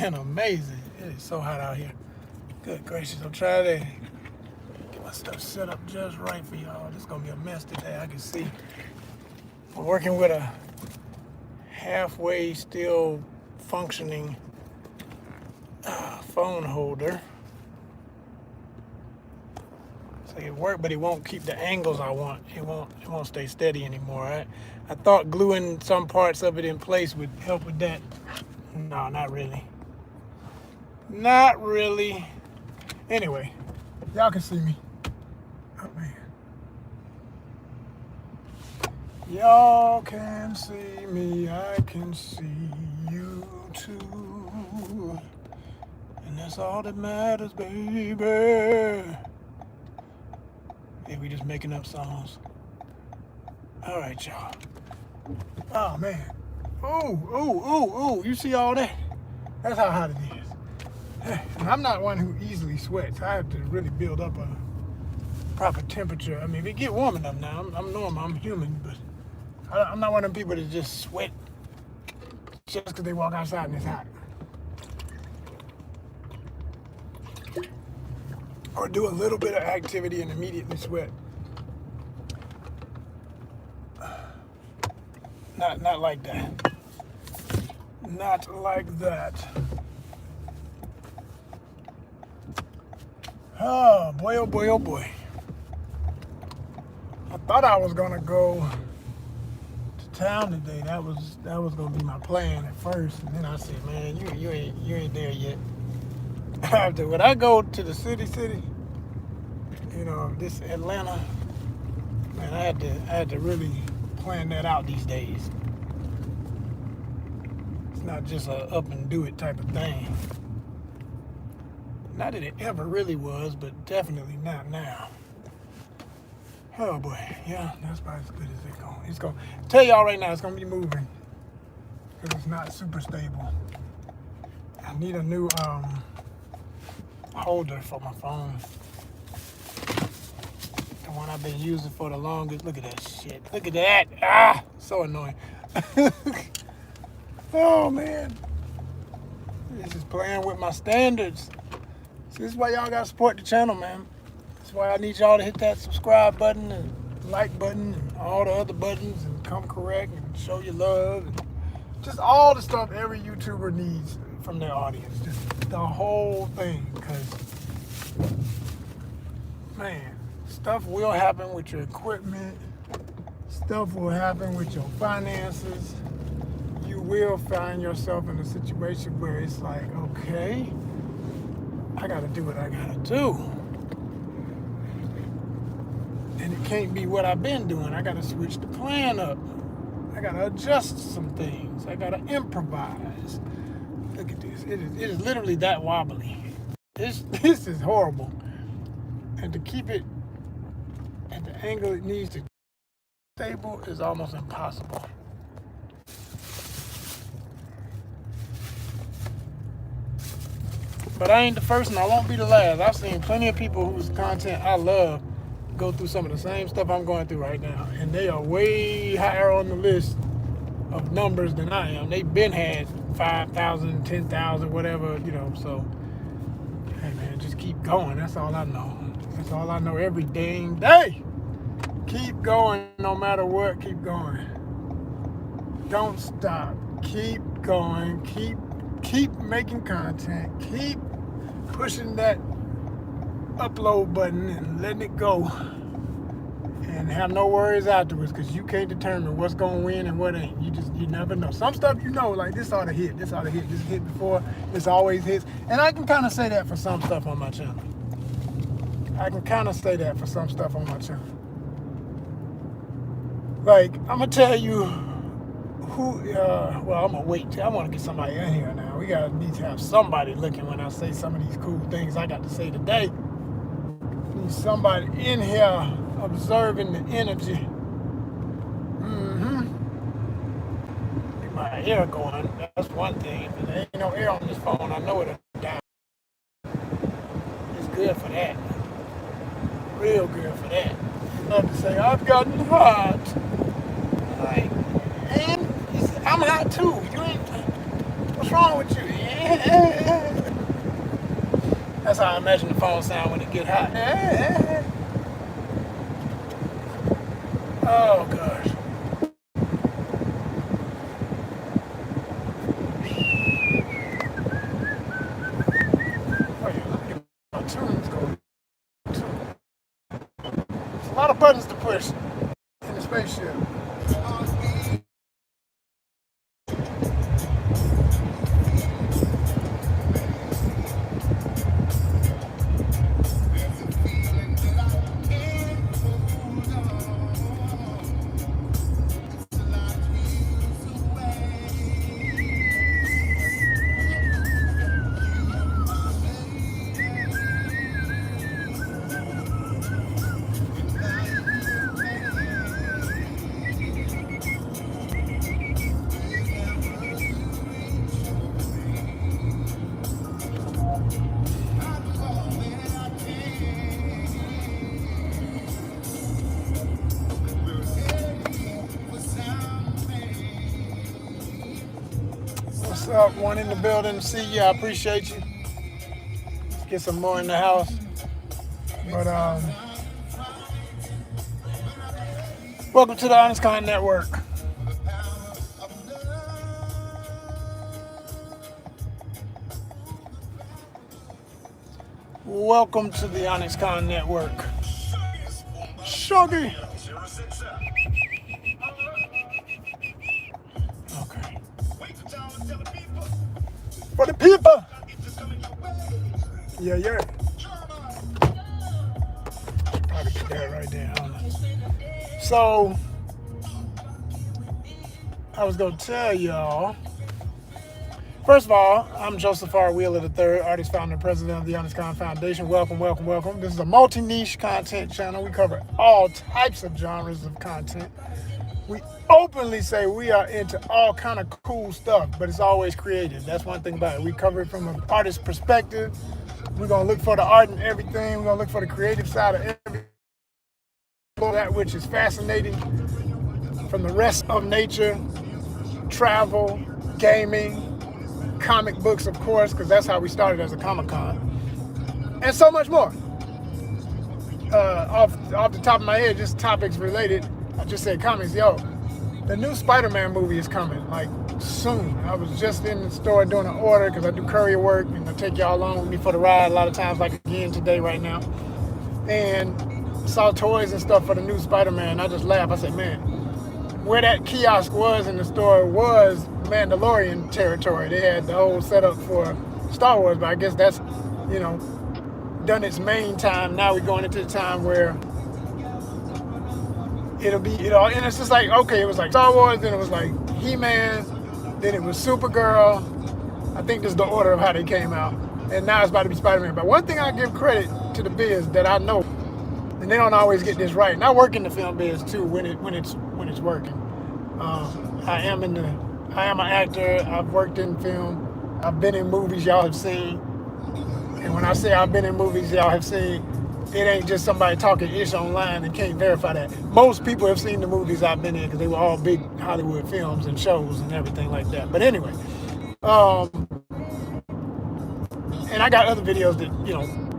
and amazing. It is so hot out here. Good gracious, I'm trying to get my stuff set up just right for y'all. This is gonna be a mess today, I can see. We're working with a halfway still functioning phone holder. So it worked, but it won't keep the angles I want. It won't stay steady anymore. I thought gluing some parts of it in place would help with that. No, not really. Not really. Anyway, y'all can see me. Oh man. Y'all can see me, I can see you too. And that's all that matters, baby. Hey, we just making up songs. All right, y'all. Oh man. Oh, you see all that? That's how hot it is. And I'm not one who easily sweats. I have to really build up a proper temperature. I mean, if it get warm enough now, I'm normal, I'm human, but I'm not one of them people that just sweat just because they walk outside and it's hot. Or do a little bit of activity and immediately sweat. Not like that. Not like that. Oh boy, oh boy, oh boy. I thought I was gonna go to town today. That was gonna be my plan at first, and then I said, man, you ain't there yet. After when I go to the city, you know, this Atlanta, man, I had to really plan that out these days. It's not just a up and do it type of thing. Not that it ever really was, but definitely not now. Oh boy, yeah, that's about as good as it's going. It's going to tell y'all right now, it's going to be moving because it's not super stable. I need a new holder for my phone. The one I've been using for the longest. Look at that shit. Look at that. Ah, so annoying. Oh man, this is playing with my standards. See, this is why y'all gotta support the channel, man. That's why I need y'all to hit that subscribe button and like button and all the other buttons and come correct and show your love and just all the stuff every YouTuber needs from their audience. Just the whole thing, because man, stuff will happen with your equipment. Stuff will happen with your finances. You will find yourself in a situation where it's like, okay, I gotta do what I gotta do. And it can't be what I've been doing. I gotta switch the plan up. I gotta adjust some things. I gotta improvise. Look at this. It is literally that wobbly. This is horrible. And to keep it at the angle it needs to be stable is almost impossible. But I ain't the first and I won't be the last. I've seen plenty of people whose content I love go through some of the same stuff I'm going through right now. And they are way higher on the list of numbers than I am. They've been had 5,000, 10,000, whatever, you know. So, hey man, just keep going. That's all I know. That's all I know every dang day. Keep going no matter what. Keep going. Don't stop. Keep going. Keep making content. Keep pushing that upload button and letting it go. And have no worries afterwards, because you can't determine what's going to win and what ain't. You never know. Some stuff you know, like this ought to hit. This ought to hit. This hit before. This always hits. And I can kind of say that for some stuff on my channel. Like, I'm going to tell you who, well, I'm going to wait. I want to get somebody in here now. We need to have somebody looking when I say some of these cool things I got to say today. Need somebody in here observing the energy. Get my air going. That's one thing. If there ain't no air on this phone, I know it'll die. It's good for that. Real good for that. Love to say, I've gotten hot. Like, and I'm hot too. You ain't. What's wrong with you? That's how I imagine the phone sound when it get hot. Oh gosh. Oh yeah, let me get my tunes going. There's a lot of buttons to push in the spaceship. What's up? One in the building. See you. I appreciate you. Let's get some more in the house. But welcome to the ONYXCON network. Welcome to the ONYXCON network. Shoggy. Okay. For the people. Yeah, yeah. Probably get that right there. I don't know. So, I was going to tell y'all. First of all, I'm Joseph R. Wheeler III, artist, founder, and president of the ONYXCON Foundation. Welcome, welcome, welcome. This is a multi-niche content channel. We cover all types of genres of content. We openly say we are into all kind of cool stuff, but it's always creative. That's one thing about it. We cover it from an artist's perspective. We're going to look for the art in everything. We're going to look for the creative side of everything. That which is fascinating from the rest of nature, travel, gaming, comic books, of course, because that's how we started as a Comic-Con, and so much more. Off the top of my head, just topics related. I just said comics. Yo, the new Spider-Man movie is coming, like, soon. I was just in the store doing an order because I do courier work, and I take y'all along with me for the ride a lot of times, like again today right now. And saw toys and stuff for the new Spider-Man. I just laughed. I said, man, where that kiosk was in the store was Mandalorian territory. They had the whole setup for Star Wars, but I guess that's, done its main time. Now we're going into the time where it'll be, and it's just like, okay, it was like Star Wars, then it was like He-Man, then it was Supergirl. I think this is the order of how they came out. And now it's about to be Spider-Man. But one thing I give credit to the biz that I know, and they don't always get this right, and I work in the film biz too when it's working. I am an actor. I've worked in film. I've been in movies y'all have seen. And when I say I've been in movies y'all have seen, it ain't just somebody talking ish online and can't verify that. Most people have seen the movies I've been in because they were all big Hollywood films and shows and everything like that. But anyway, and I got other videos that,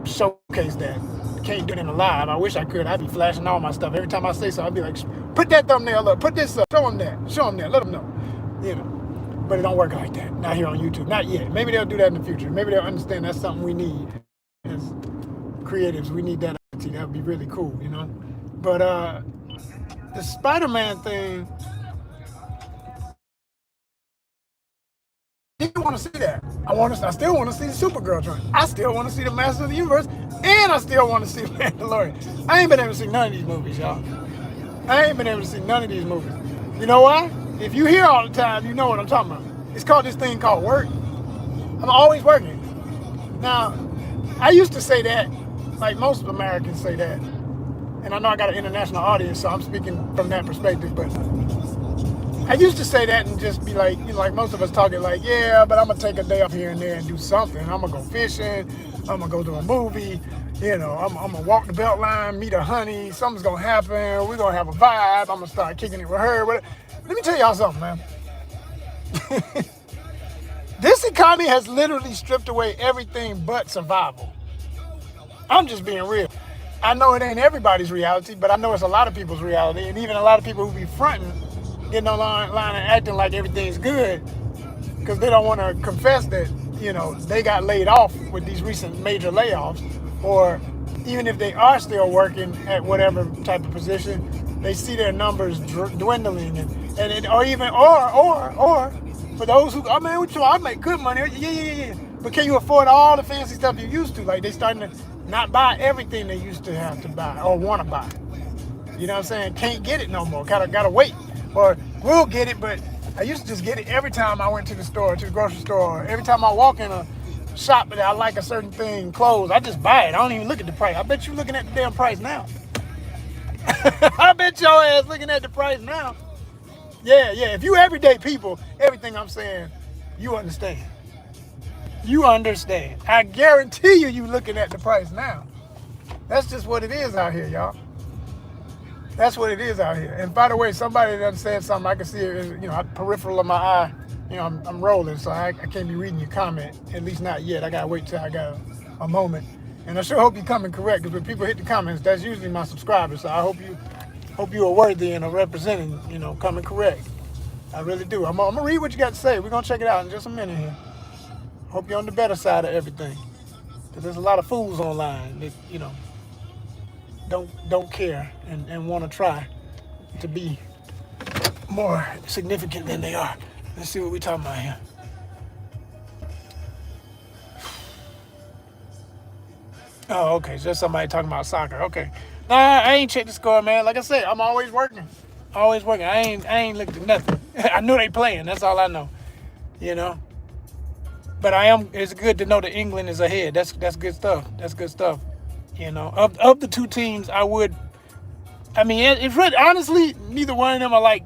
showcase that. Can't do it in the live. I wish I could. I'd be flashing all my stuff. Every time I say so, I'd be like, put that thumbnail up, put this up, show them that, let them know. But it don't work like that. Not here on YouTube. Not yet. Maybe they'll do that in the future. Maybe they'll understand that's something we need as creatives. We need that. That would be really cool, But the Spider-Man thing, I didn't want to see that. I still want to see the Supergirl joint. I still want to see the Master of the Universe, and I still want to see Mandalorian. I ain't been able to see none of these movies, y'all. I ain't been able to see none of these movies. You know why? If you hear all the time, you know what I'm talking about. It's called this thing called work. I'm always working. Now, I used to say that, like most Americans say that, and I know I got an international audience, so I'm speaking from that perspective, but I used to say that and just be like, like most of us talking like, yeah, but I'm going to take a day off here and there and do something. I'm going to go fishing. I'm going to go to a movie. I'm going to walk the belt line, meet a honey. Something's going to happen. We're going to have a vibe. I'm going to start kicking it with her. Let me tell y'all something, man. This economy has literally stripped away everything but survival. I'm just being real. I know it ain't everybody's reality, but I know it's a lot of people's reality, and even a lot of people who be fronting, getting online and acting like everything's good, because they don't want to confess that, you know, they got laid off with these recent major layoffs, or even if they are still working at whatever type of position, they see their numbers dwindling, or for those who, I mean, I make good money, yeah, but can you afford all the fancy stuff you used to? Like, they starting to not buy everything they used to have to buy or want to buy. You know what I'm saying? Can't get it no more. Gotta wait, or will get it, but I used to just get it every time I went to the store, to the grocery store, or every time I walk in a shop that I like a certain thing, clothes, I just buy it. I don't even look at the price. I bet you looking at the damn price now. I bet your ass looking at the price now. Yeah. If you everyday people, everything I'm saying, you understand. You understand. I guarantee you looking at the price now. That's just what it is out here, y'all. That's what it is out here. And by the way, somebody that said something, I can see it, you know, peripheral of my eye. You know, I'm rolling, so I can't be reading your comment, at least not yet. I gotta wait till I got a moment. And I sure hope you're coming correct, because when people hit the comments, that's usually my subscribers. So I hope you are worthy and are representing, you know, coming correct. I really do. I'm gonna read what you got to say. We're gonna check it out in just a minute here. Hope you're on the better side of everything, because there's a lot of fools online that, you know, don't care and want to try to be more significant than they are. Let's see what we're talking about here. Oh, okay. So that's somebody talking about soccer. Okay. Nah, I ain't checked the score, man. Like I said, I'm always working. Always working. I ain't looking at nothing. I knew they playing. That's all I know. You know. But it's good to know that England is ahead. That's good stuff. That's good stuff. You know. Of the two teams, it's really, honestly, neither one of them are like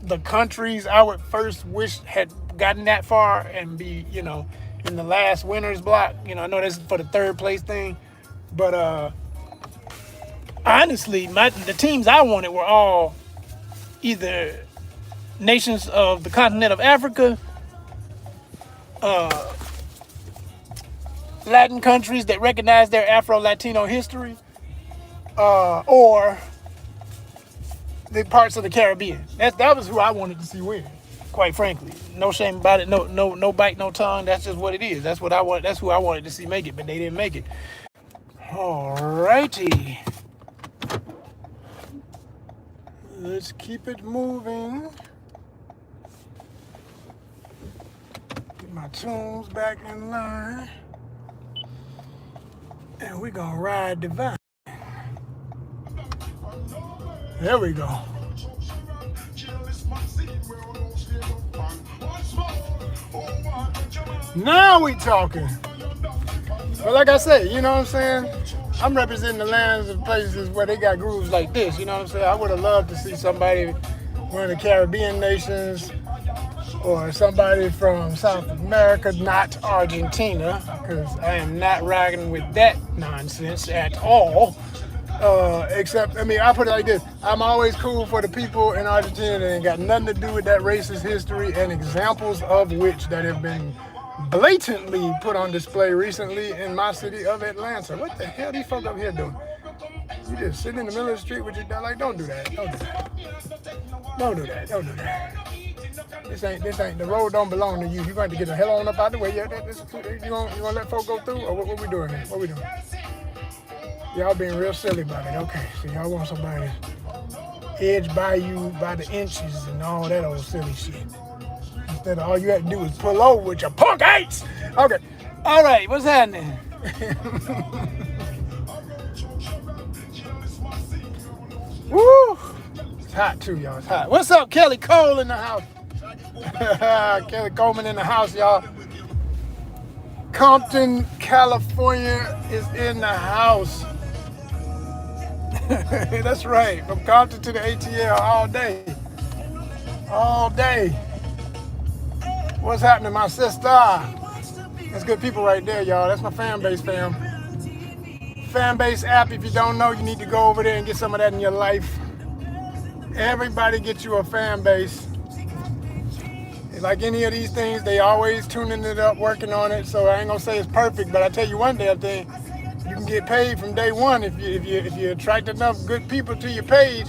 the countries I would first wish had gotten that far and be, you know, in the last winners block. You know, I know this is for the third place thing, but honestly, the teams I wanted were all either nations of the continent of Africa, Latin countries that recognize their Afro-Latino history, or the parts of the Caribbean. That was who I wanted to see win, quite frankly. No shame about it. No bite, no tongue. That's just what it is. That's what I want. That's who I wanted to see make it, but they didn't make it. Alrighty. Let's keep it moving. Get my tunes back in line. And we're gonna ride the vine. There we go. Now we talking. But like I said, you know what I'm saying? I'm representing the lands of places where they got grooves like this. You know what I'm saying? I would have loved to see somebody, one of the Caribbean nations, or somebody from South America, not Argentina, because I am not rocking with that nonsense at all. Except, I put it like this. I'm always cool for the people in Argentina that ain't got nothing to do with that racist history, and examples of which that have been blatantly put on display recently in my city of Atlanta. What the hell these folks up here doing? You just sitting in the middle of the street with your dog, like, don't do that. Don't do that. Don't do that. Don't do that. This ain't, the road don't belong to you. You're going to get the hell on up out the way. Yeah, you gonna let folk go through? Or what we doing here? What we doing? Y'all being real silly about it. Okay, so y'all want somebody to edge by you by the inches and all that old silly shit. Instead of all you have to do is pull over with your punk ass. Okay. All right, what's happening? Woo! It's hot too, y'all. It's hot. What's up, Kelly Cole in the house? Kelly Coleman in the house, y'all. Compton, California is in the house. That's right. From Compton to the ATL all day. All day. What's happening, my sister? That's good people right there, y'all. That's my fan base, fam. Fan base app, if you don't know, you need to go over there and get some of that in your life. Everybody get you a fan base. Like any of these things, they always tuning it up, working on it. So I ain't gonna say it's perfect, but I tell you one damn thing, you can get paid from day one if you attract enough good people to your page,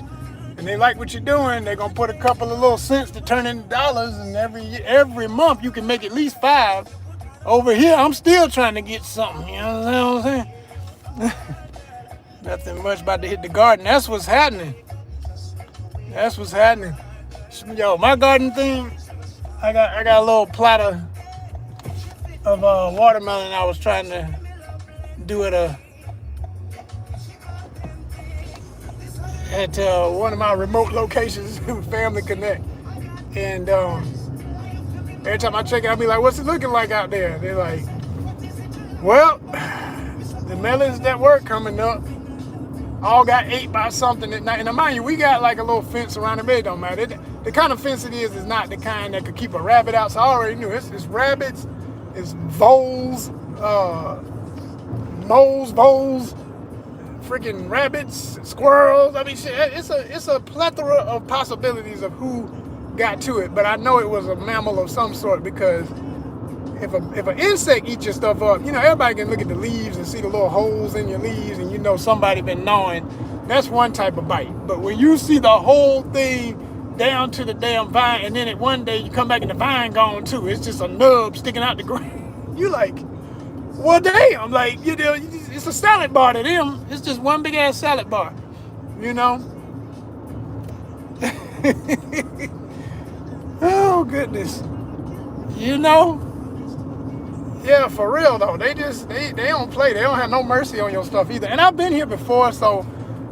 and they like what you're doing. They're gonna put a couple of little cents to turn into dollars, and every month you can make at least 5. Over here, I'm still trying to get something. You know what I'm saying? Nothing much about to hit the garden. That's what's happening. That's what's happening. Yo, my garden thing, I got a little platter of watermelon I was trying to do at one of my remote locations, Family Connect. And every time I check it, I'll be like, what's it looking like out there? They're like, well, the melons that were coming up all got ate by something at night. And mind you, we got like a little fence around the bed. Don't matter. The kind of fence it is not the kind that could keep a rabbit out. So I already knew it's rabbits, it's voles, moles, voles, freaking rabbits, squirrels. I mean, shit, it's a plethora of possibilities of who got to it. But I know it was a mammal of some sort, because if an insect eats your stuff up, you know, everybody can look at the leaves and see the little holes in your leaves, and you know somebody been gnawing. That's one type of bite. But when you see the whole thing down to the damn vine, and then one day you come back and the vine gone too, it's just a nub sticking out the ground. You like, well, damn, like, you know, it's a salad bar to them. It's just one big ass salad bar, you know. Oh goodness, you know. Yeah, for real though. They don't play. They don't have no mercy on your stuff either. And I've been here before, so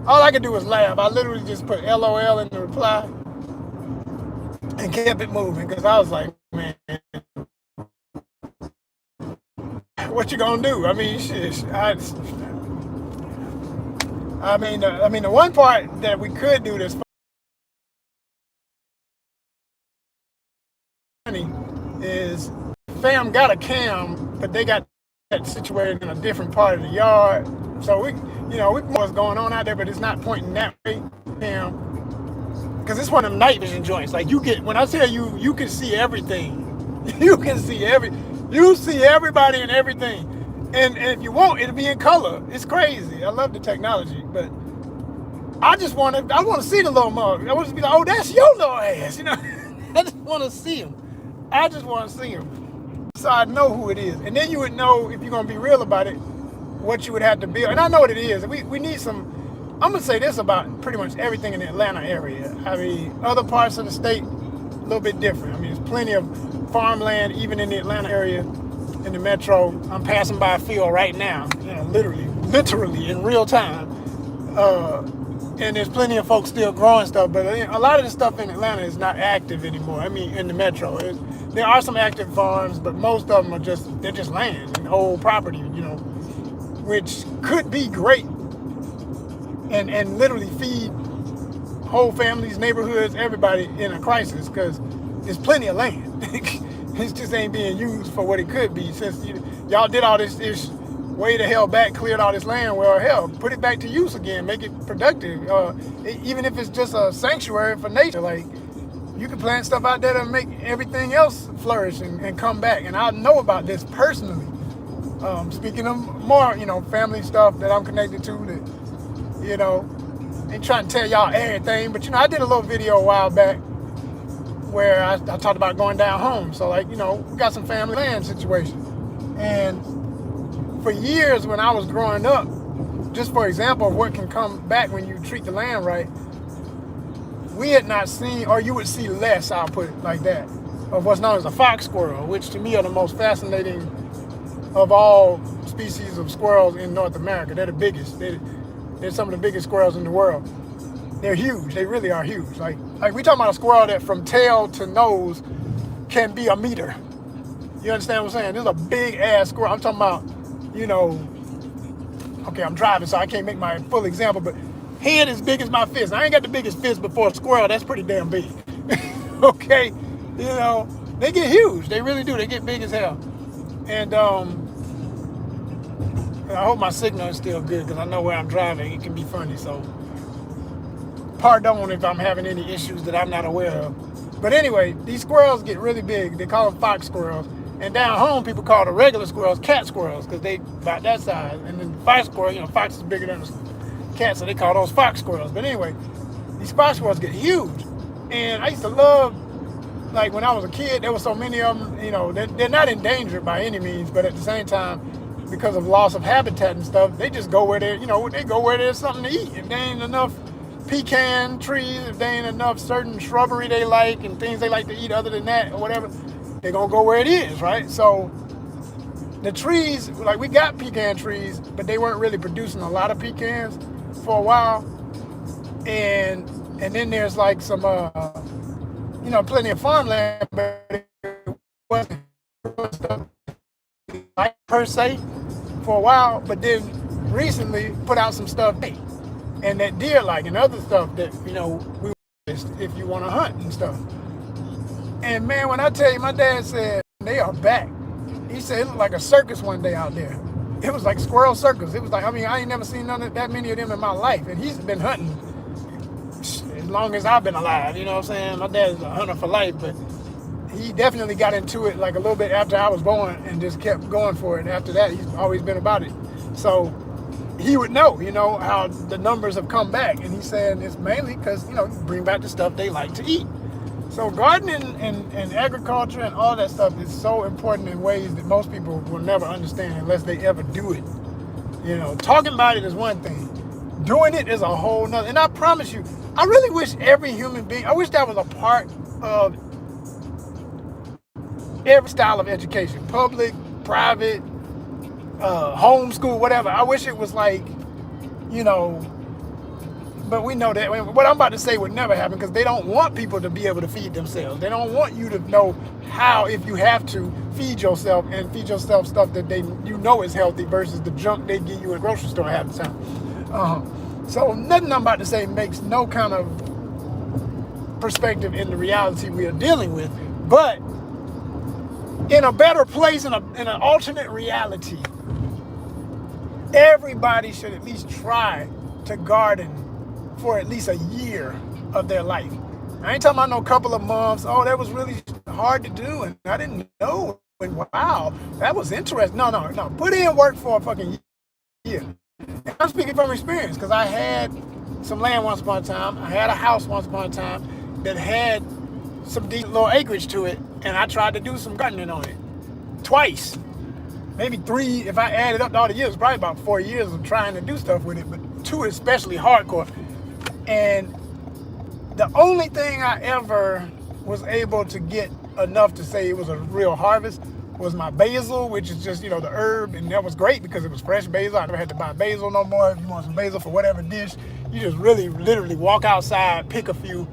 all I could do was laugh. I literally just put LOL in the reply and kept it moving, because I was like, man, what you gonna do? I mean, shit. I mean, the one part that we could do that's funny is, fam got a cam, but they got that situated in a different part of the yard. So we know what's going on out there, but it's not pointing that way, cam. Because it's one of them night vision joints. Like, when I tell you, you can see everything. You can see you see everybody and everything. And if you want, it'll be in color. It's crazy. I love the technology, but I want to see the little mug. I want to be like, oh, that's your little ass, you know. I just want to see him. I just want to see him, so I know who it is. And then you would know, if you're going to be real about it, what you would have to build. And I know what it is. We need some, I'm going to say this about pretty much everything in the Atlanta area. I mean, other parts of the state, a little bit different. I mean, there's plenty of farmland, even in the Atlanta area, in the metro. I'm passing by a field right now, you know, literally in real time. And there's plenty of folks still growing stuff, but a lot of the stuff in Atlanta is not active anymore. I mean, in the metro. There are some active farms, but most of them are just land and old property, you know, which could be great and literally feed whole families, neighborhoods, everybody in a crisis, because there's plenty of land. It just ain't being used for what it could be, since y'all did all this way the hell back, cleared all this land. Well, hell, put it back to use again, make it productive. Even if it's just a sanctuary for nature, like, you can plant stuff out there to make everything else flourish and come back. And I know about this personally. Speaking of more, you know, family stuff that I'm connected to, that, you know, ain't trying to tell y'all everything, but, you know, I did a little video a while back where I talked about going down home. So, like, you know, we got some family land situation. And for years when I was growing up, just for example of what can come back when you treat the land right, we had not seen, or you would see less, I'll put it like that, of what's known as a fox squirrel, which to me are the most fascinating of all species of squirrels in North America. They're the biggest. They're some of the biggest squirrels in the world. They're huge. They really are huge. Like we talking about a squirrel that from tail to nose can be a meter. You understand what I'm saying? This is a big ass squirrel. I'm talking about, you know, okay, I'm driving, so I can't make my full example, but head as big as my fist. I ain't got the biggest fist, but for a squirrel, that's pretty damn big. Okay, you know, they get huge. They really do. They get big as hell. And I hope my signal is still good, because I know where I'm driving, it can be funny. So Pardon if I'm having any issues that I'm not aware of. But anyway, these squirrels get really big. They call them fox squirrels. And down home, people call the regular squirrels cat squirrels because they about that size. And then the fox squirrel, you know, fox is bigger than the cat, so they call those fox squirrels. But anyway, these fox squirrels get huge. And I used to love, like when I was a kid, there were so many of them, you know, they're not endangered by any means, but at the same time, because of loss of habitat and stuff, they just go where they go where there's something to eat. If there ain't enough pecan trees, if there ain't enough certain shrubbery they like and things they like to eat other than that or whatever, they're gonna go where it is, right? So the trees, like we got pecan trees, but they weren't really producing a lot of pecans for a while. And then there's like some you know, plenty of farmland, but it wasn't like per se for a while, but then recently put out some stuff and that deer like and other stuff that, you know, we if you want to hunt and stuff. And man, when I tell you, my dad said they are back. He said it looked like a circus one day out there. It was like squirrel circus. It was like, I mean, I ain't never seen that many of them in my life. And he's been hunting as long as I've been alive, you know what I'm saying? My dad's a hunter for life, but he definitely got into it like a little bit after I was born and just kept going for it. After that, he's always been about it. So he would know, you know, how the numbers have come back. And he's saying it's mainly because, you know, bring back the stuff they like to eat. So gardening and agriculture and all that stuff is so important in ways that most people will never understand unless they ever do it. You know, talking about it is one thing. Doing it is a whole nother. And I promise you, I really wish every human being, I wish that was a part of every style of education, public, private, homeschool, whatever. I wish it was like, you know, but we know that what I'm about to say would never happen because they don't want people to be able to feed themselves. They don't want you to know how, if you have to, feed yourself and feed yourself stuff that you know is healthy versus the junk they give you in the grocery store half the time. So nothing I'm about to say makes no kind of perspective in the reality we are dealing with. But in a better place, in an alternate reality, everybody should at least try to garden for at least a year of their life. I ain't talking about no couple of months. Oh, that was really hard to do, and I didn't know. And wow, that was interesting. No. Put in work for a fucking year. And I'm speaking from experience because I had some land once upon a time. I had a house once upon a time that had some decent little acreage to it, and I tried to do some gardening on it twice, maybe 3. If I added up all the years, probably about 4 years of trying to do stuff with it, but 2 especially hardcore. And the only thing I ever was able to get enough to say it was a real harvest was my basil, which is just, you know, the herb, and that was great because it was fresh basil. I never had to buy basil no more. If you want some basil for whatever dish, you just really literally walk outside, pick a few,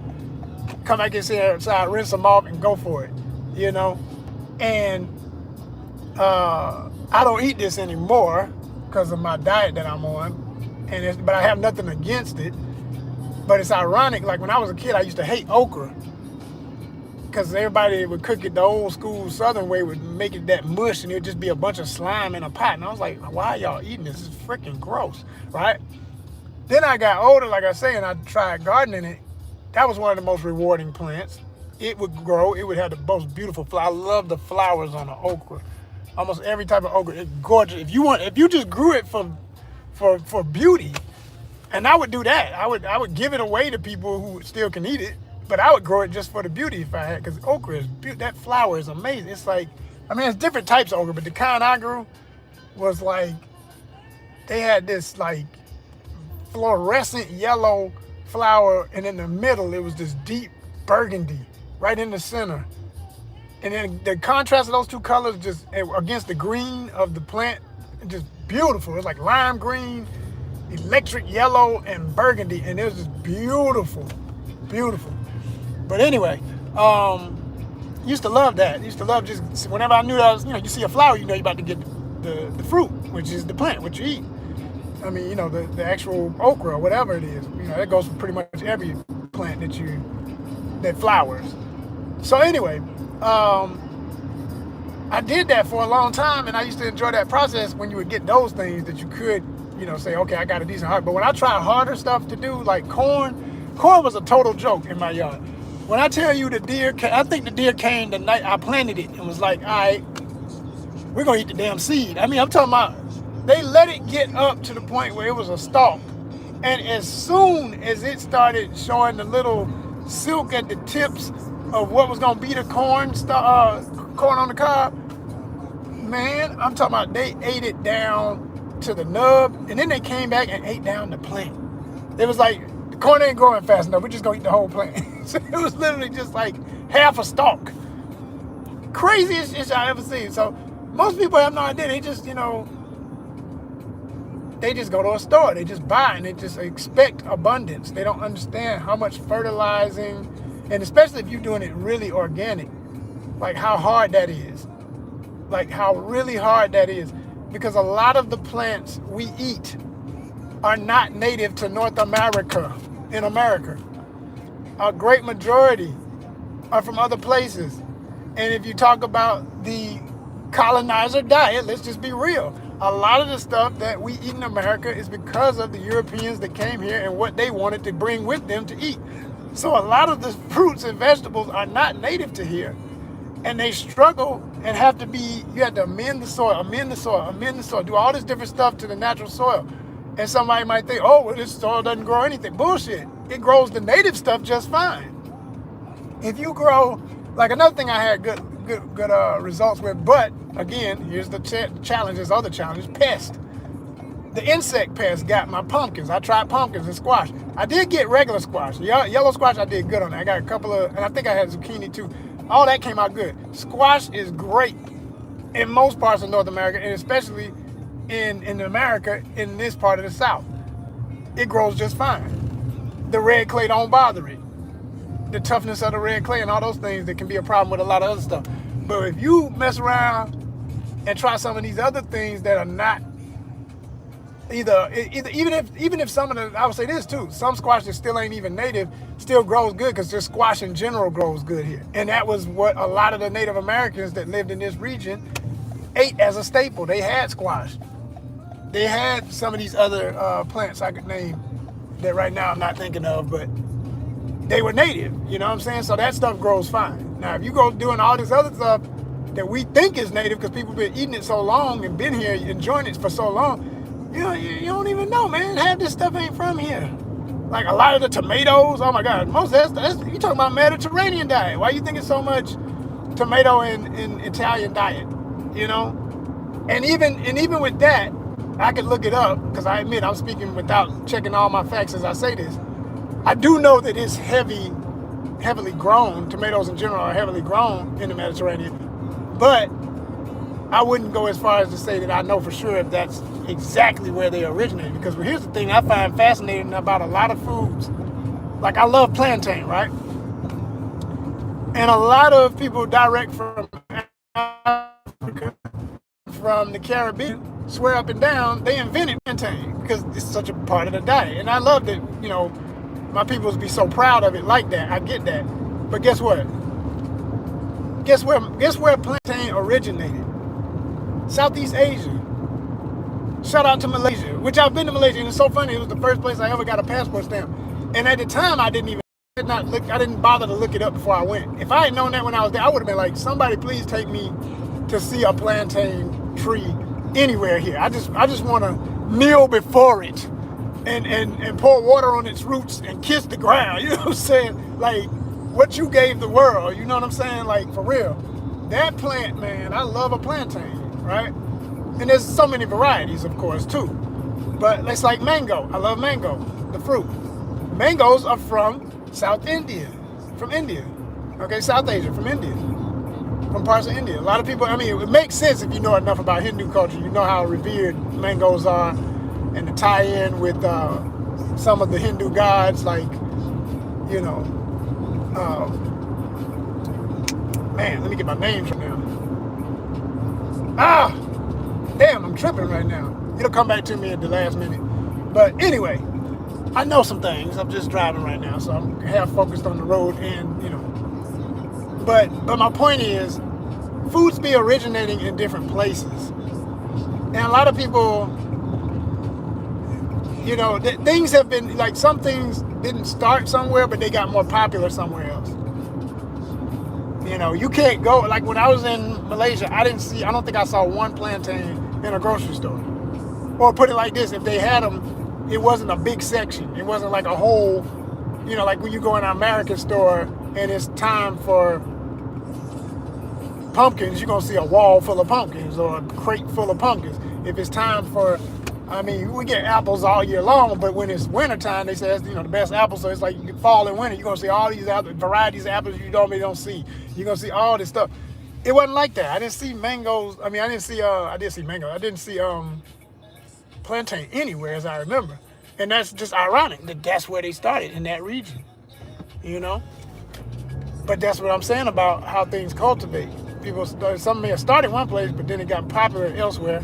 come back inside, rinse them off, and go for it, you know. And I don't eat this anymore because of my diet that I'm on, but I have nothing against it. But it's ironic, like when I was a kid, I used to hate okra because everybody would cook it the old school Southern way, would make it that mush, and it would just be a bunch of slime in a pot. And I was like, why are y'all eating this? It's freaking gross, right? Then I got older, like I say, and I tried gardening it. That was one of the most rewarding plants. It would grow. It would have the most beautiful flowers. I love the flowers on the okra. Almost every type of okra. It's gorgeous. If you just grew it for beauty, and I would do that. I would give it away to people who still can eat it, but I would grow it just for the beauty if I had, because okra is that flower is amazing. It's like, I mean, it's different types of okra, but the kind I grew was like, they had this like fluorescent yellow flower, and in the middle it was this deep burgundy right in the center, and then the contrast of those two colors just against the green of the plant, just beautiful. It's like lime green, electric yellow, and burgundy, and it was just beautiful. But anyway, used to love that. Used to love just whenever I knew that I was, you see a flower, you about to get the fruit, which is the plant, what you eat. I mean, the actual okra or whatever it is, that goes for pretty much every plant that flowers. So anyway, I did that for a long time, and I used to enjoy that process when you would get those things that you could, say, okay, I got a decent heart. But when I tried harder stuff to do, like corn, Corn was a total joke in my yard. When I tell you the deer came, I think the deer came the night I planted it and was like, all right, we're going to eat the damn seed. I mean, I'm talking about, they let it get up to the point where it was a stalk. And as soon as it started showing the little silk at the tips of what was going to be the corn on the cob, man, I'm talking about they ate it down to the nub, and then they came back and ate down the plant. It was like, the corn ain't growing fast enough, we're just gonna eat the whole plant. So it was literally just like half a stalk. Craziest shit I ever seen. So most people have no idea. They just, they just go to a store, they just buy, and they just expect abundance. They don't understand how much fertilizing, and especially if you're doing it really organic, like how hard that is. Like how really hard that is. Because a lot of the plants we eat are not native to North America, in America. A great majority are from other places. And if you talk about the colonizer diet, let's just be real. A lot of the stuff that we eat in America is because of the Europeans that came here and what they wanted to bring with them to eat. So a lot of the fruits and vegetables are not native to here. And they struggle and have to be, you have to amend the soil, do all this different stuff to the natural soil. And somebody might think, oh, well, this soil doesn't grow anything. Bullshit. It grows the native stuff just fine. If you grow, like another thing I had good results with, but again, here's the challenge, there's other challenges, pest. The insect pest got my pumpkins. I tried pumpkins and squash. I did get regular squash. Yellow squash, I did good on that. I got a couple of, and I think I had zucchini too. All that came out good. Squash is great in most parts of North America, and especially in America, in this part of the South. It grows just fine. The red clay don't bother it. The toughness of the red clay and all those things that can be a problem with a lot of other stuff. But if you mess around and try some of these other things that are not even if some of the, I would say this too, some squash that still ain't even native still grows good because just squash in general grows good here. And that was what a lot of the Native Americans that lived in this region ate as a staple. They had squash. They had some of these other plants I could name that right now I'm not thinking of, but they were native, you know what I'm saying? So that stuff grows fine. Now, if you go doing all this other stuff that we think is native because people been eating it so long and been here enjoying it for so long, you don't even know, man. Half this stuff ain't from here. Like a lot of the tomatoes, oh my God, most of that's you talking about Mediterranean diet. Why you think it's so much tomato in Italian diet, you know? And even with that, I could look it up because I admit I'm speaking without checking all my facts as I say this. I do know that it's heavily grown. Tomatoes in general are heavily grown in the Mediterranean, but I wouldn't go as far as to say that I know for sure if that's exactly where they originated. Because here's the thing I find fascinating about a lot of foods. Like I love plantain, right? And a lot of people direct from Africa, from the Caribbean, swear up and down they invented plantain because it's such a part of the diet. And I love that, my people be so proud of it like that. I get that. But guess what? Guess where plantain originated? Southeast Asia. Shout out to Malaysia, which I've been to Malaysia, and it's so funny. It was the first place I ever got a passport stamp. And at the time, I didn't bother to look it up before I went. If I had known that when I was there, I would have been like, somebody please take me to see a plantain tree anywhere here. I just want to kneel before it and pour water on its roots and kiss the ground. You know what I'm saying? Like what you gave the world. You know what I'm saying? Like for real. That plant, man, I love a plantain, right? And there's so many varieties, of course, too. But it's like mango. I love mango, the fruit. Mangoes are from South India, from India. Okay, South Asia, from India, from parts of India. A lot of people, it makes sense if you know enough about Hindu culture. You know how revered mangoes are and the tie-in with some of the Hindu gods, like, man, let me get my names right now. Damn, I'm tripping right now. It'll come back to me at the last minute. But anyway, I know some things. I'm just driving right now, so I'm half focused on the road and, But my point is, foods be originating in different places. And a lot of people, things have been, like some things didn't start somewhere, but they got more popular somewhere else. You know, you can't go, like when I was in Malaysia, I don't think I saw one plantain in a grocery store. Or put it like this, if they had them, it wasn't a big section. It wasn't like a whole, you know, like when you go in an American store and it's time for pumpkins, you're going to see a wall full of pumpkins or a crate full of pumpkins. If it's time for, I mean, we get apples all year long, but when it's wintertime, they say it's, you know, the best apples. So it's like fall and winter. You're going to see all these varieties of apples you normally don't see. You're going to see all this stuff. It wasn't like that. I didn't see mangoes. I mean, I did see mango. I didn't see plantain anywhere, as I remember. And that's just ironic that that's where they started, in that region, you know? But that's what I'm saying about how things cultivate. Some may have started one place, but then it got popular elsewhere.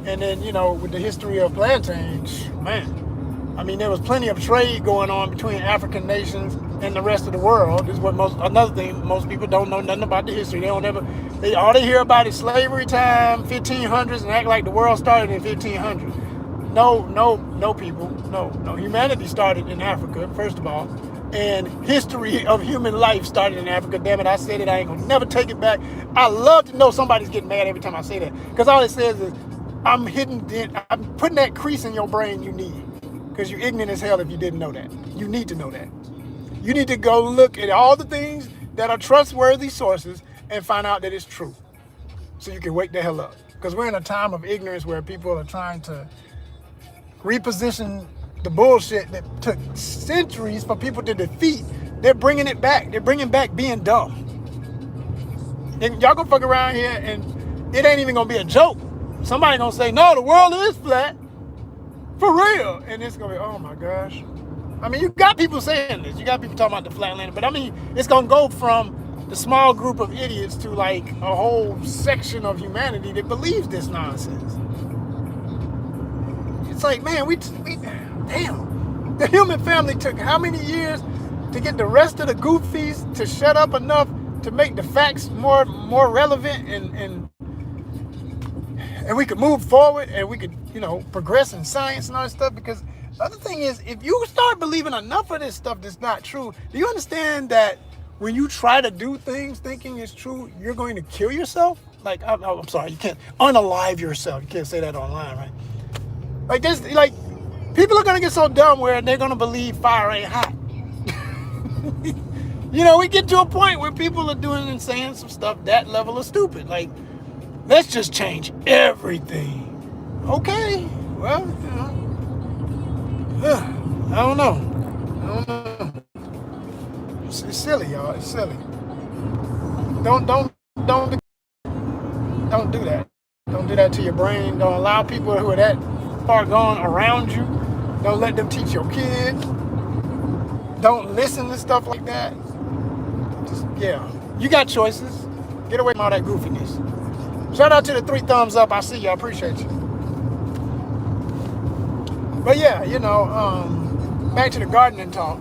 And then, you know, with the history of plantains, man, I mean, there was plenty of trade going on between African nations and the rest of the world. This is what another thing, most people don't know nothing about the history. All they hear about is slavery time, 1500s, and act like the world started in 1500. No, people, no. Humanity started in Africa, first of all. And history of human life started in Africa. Damn it, I said it. I ain't gonna never take it back. I love to know somebody's getting mad every time I say that, because all it says is I'm putting that crease in your brain you need, because you're ignorant as hell if you didn't know that. You need to know that. You need to go look at all the things that are trustworthy sources and find out that it's true, so you can wake the hell up. Because we're in a time of ignorance where people are trying to reposition the bullshit that took centuries for people to defeat. They're bringing it back. They're bringing back being dumb. And y'all gonna fuck around here and it ain't even gonna be a joke. Somebody gonna say, no, the world is flat. For real. And it's gonna be, oh my gosh. I mean, you got people saying this. You got people talking about the flatlander. But I mean, it's gonna go from the small group of idiots to like a whole section of humanity that believes this nonsense. It's like, man, damn. The human family took how many years to get the rest of the goofies to shut up enough to make the facts more relevant, and we could move forward, and we could, you know, progress in science and all that stuff. Because the other thing is, if you start believing enough of this stuff that's not true, do you understand that when you try to do things thinking it's true, you're going to kill yourself? Like, I'm sorry, you can't unalive yourself. You can't say that online, right? Like this, like people are gonna get so dumb where they're gonna believe fire ain't hot. You know, we get to a point where people are doing and saying some stuff that level of stupid. Like, let's just change everything. Okay, well, you know, I don't know. It's silly, y'all. It's silly. Don't do that. Don't do that to your brain. Don't allow people who are that far gone around you. Don't let them teach your kids. Don't listen to stuff like that. Just, yeah, you got choices. Get away from all that goofiness. Shout out to the 3 thumbs up. I see you. I appreciate you. But yeah, you know, back to the gardening talk.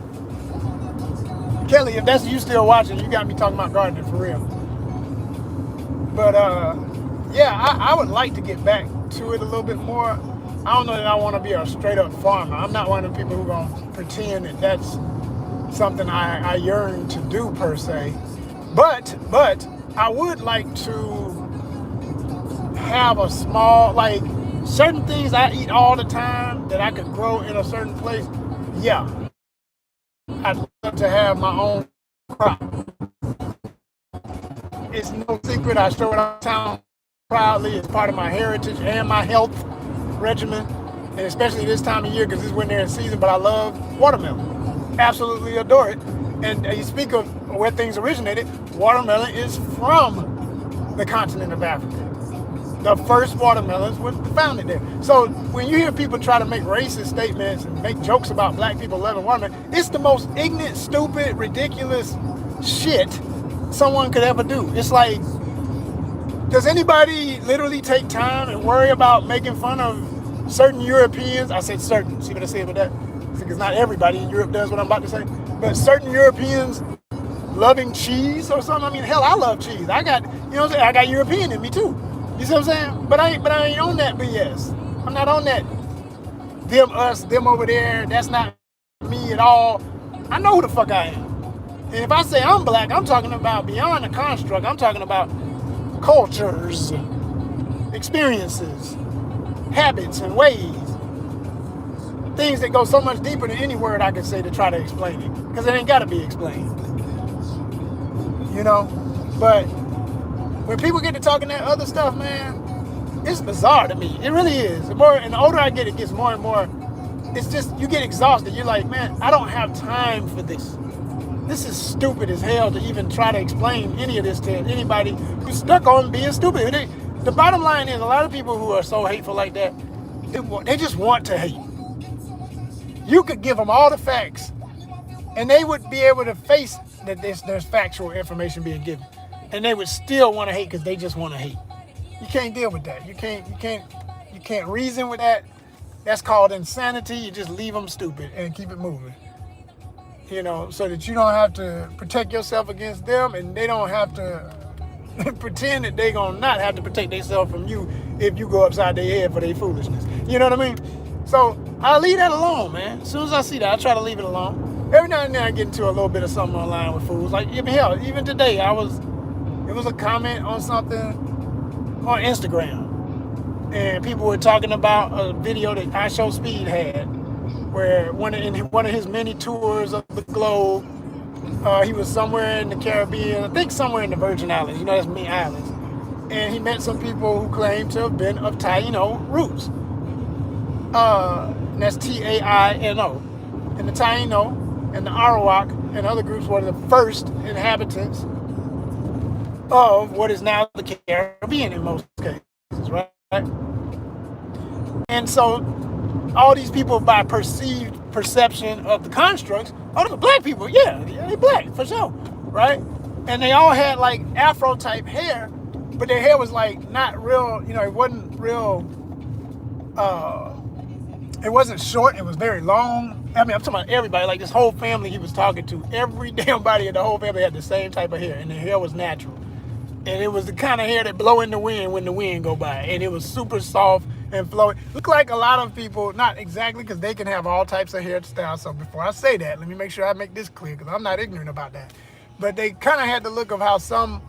Kelly, if that's you still watching, you got me talking about gardening for real. But yeah, I would like to get back to it a little bit more. I don't know that I want to be a straight up farmer. I'm not one of the people who are going to pretend that that's something I yearn to do per se. But I would like to have a small, like certain things I eat all the time that I could grow in a certain place. Yeah, I'd love to have my own crop. It's no secret. I show it on town proudly. It's part of my heritage and my health regimen, and especially this time of year because this is when they're in season. But I love watermelon, absolutely adore it. And you speak of where things originated, watermelon is from the continent of Africa. The first watermelons were founded there. So when you hear people try to make racist statements and make jokes about black people loving watermelon, it's the most ignorant, stupid, ridiculous shit someone could ever do. It's like, does anybody literally take time and worry about making fun of certain Europeans? I said certain. See what I said with that? Because not everybody in Europe does what I'm about to say. But certain Europeans loving cheese or something. I mean, hell, I love cheese. I got, you know what I'm saying? I got European in me too. You see what I'm saying? But I ain't on that BS. I'm not on that them, us, them over there. That's not me. me at all. I know who the fuck I am. And if I say I'm black, I'm talking about beyond the construct. I'm talking about cultures, experiences, habits, and ways. Things that go so much deeper than any word I could say to try to explain it. Because it ain't got to be explained. You know? But when people get to talking that other stuff, man, it's bizarre to me. It really is. The older I get, it gets more and more. It's just, you get exhausted. You're like, man, I don't have time for this. This is stupid as hell to even try to explain any of this to anybody who's stuck on being stupid. The bottom line is, a lot of people who are so hateful like that, they just want to hate. You could give them all the facts, and they would be able to face that there's factual information being given, and they would still want to hate because they just want to hate. You can't deal with that. You can't reason with that. That's called insanity. You just leave them stupid and keep it moving. You know, so that you don't have to protect yourself against them, and they don't have to pretend that they gonna not have to protect themselves from you if you go upside their head for their foolishness. You know what I mean? So I leave that alone, man. As soon as I see that, I try to leave it alone. Every now and then I get into a little bit of something online with fools. Like, hell, even today, it was a comment on something on Instagram, and people were talking about a video that I Show Speed had, where in one of his many tours of the globe, he was somewhere in the Caribbean, I think somewhere in the Virgin Islands, you know, that's many islands, and he met some people who claimed to have been of Taino roots. And that's Taino. And the Taino and the Arawak and other groups were the first inhabitants of what is now the Caribbean in most cases, right? And so all these people, by perceived perception of the constructs, oh, they're black people. Yeah, they black for sure, right? And they all had like Afro type hair, but their hair was like not real. You know, it wasn't real. It wasn't short. It was very long. I mean, I'm talking about everybody. Like this whole family he was talking to, every damn body in the whole family had the same type of hair, and their hair was natural. And it was the kind of hair that blow in the wind when the wind go by, and it was super soft and flowing. Look like a lot of people, not exactly, because they can have all types of hairstyles. So before I say that, let me make sure I make this clear, because I'm not ignorant about that. But they kind of had the look of how some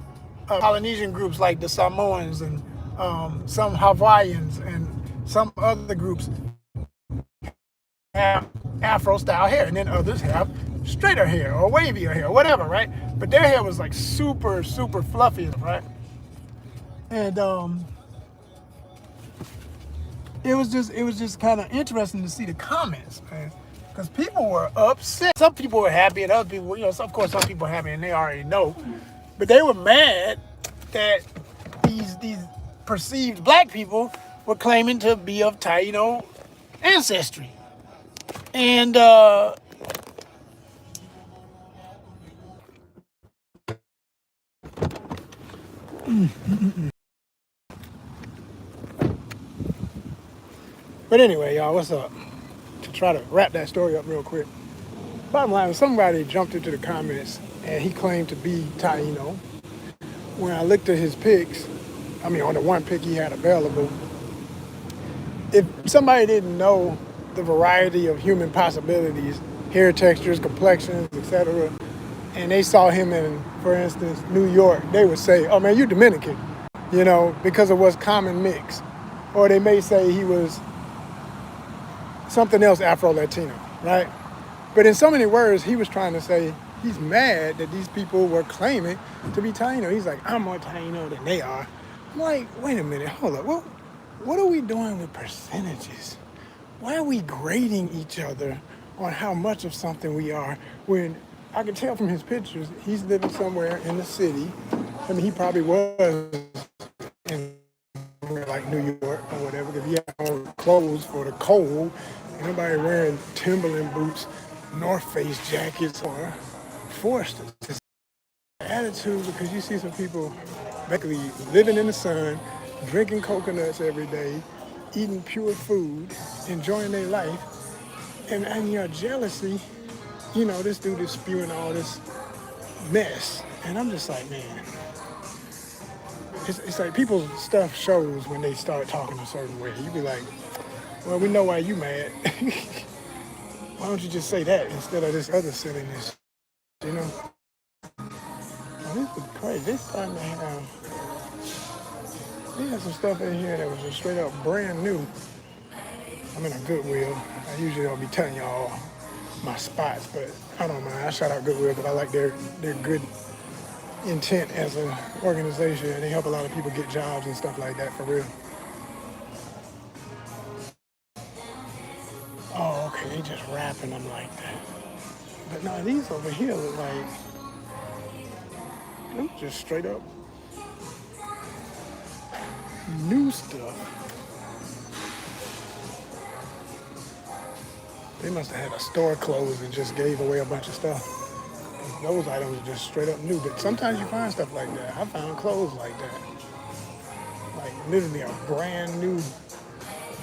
Polynesian groups, like the Samoans and some Hawaiians and some other groups, have Afro-style hair, and then others have straighter hair or wavier hair or whatever, right? But their hair was like super, super fluffy, right? And it was just kind of interesting to see the comments, man, because people were upset. Some people were happy, and other people, you know, of course, some people were happy, and they already know, but they were mad that these perceived black people were claiming to be of Taino ancestry, and but anyway, y'all, what's up? To try to wrap that story up real quick. Bottom line, somebody jumped into the comments and he claimed to be Taino. When I looked at his pics, I mean, on the one pic he had available, if somebody didn't know the variety of human possibilities, hair textures, complexions, etc., and they saw him in, for instance, New York, they would say, oh man, you Dominican, you know, because of what's common mix. Or they may say he was something else Afro-Latino, right? But in so many words, he was trying to say he's mad that these people were claiming to be Taino. He's like, I'm more Taino than they are. I'm like, wait a minute, hold up. What are we doing with percentages? Why are we grading each other on how much of something we are when I can tell from his pictures he's living somewhere in the city. I mean, he probably was in like New York or whatever, because he had on clothes for the cold. Nobody wearing Timberland boots, North Face jackets, or forced to attitude, because you see some people basically living in the sun, drinking coconuts every day, eating pure food, enjoying their life, and your jealousy, you know, this dude is spewing all this mess. And I'm just like, man, it's like people's stuff shows when they start talking a certain way. You be like, well, we know why you mad. Why don't you just say that instead of this other silliness? You know? Well, this is crazy. They starting to have. They had some stuff in here that was just straight up brand new. I'm in a Goodwill. I usually don't be telling y'all my spots, but I don't mind. I shout out Goodwill because I like their good intent as an organization, and they help a lot of people get jobs and stuff like that for real. Oh, okay, they just wrapping them like that. But no, these over here look like them just straight up new stuff. They must have had a store closed and just gave away a bunch of stuff. Those items are just straight up new. But sometimes you find stuff like that. I found clothes like that. Like literally a brand new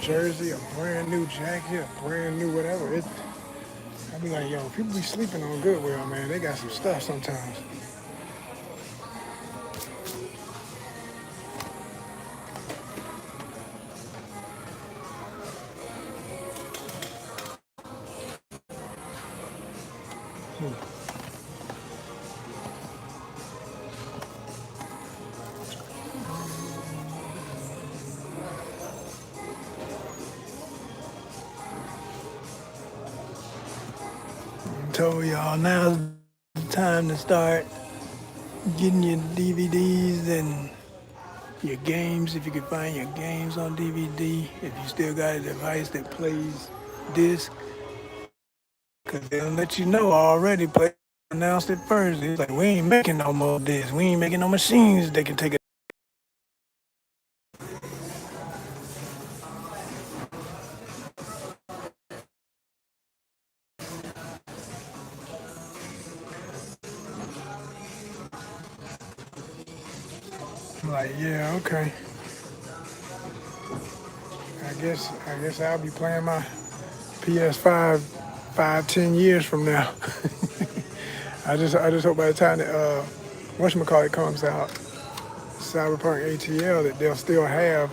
jersey, a brand new jacket, a brand new whatever. I be like, yo, people be sleeping on Goodwill, man. They got some stuff sometimes. I told y'all now's the time to start getting your DVDs and your games, if you can find your games on DVD, if you still got a device that plays disc, because they'll let you know already. Play announced it first. It's like, we ain't making no more discs. We ain't making no machines that can take it. I'm like, yeah, okay. I guess I'll be playing my PS5 5, 10 years from now. I just hope by the time that whatchamacallit comes out, Cyberpunk ATL, that they'll still have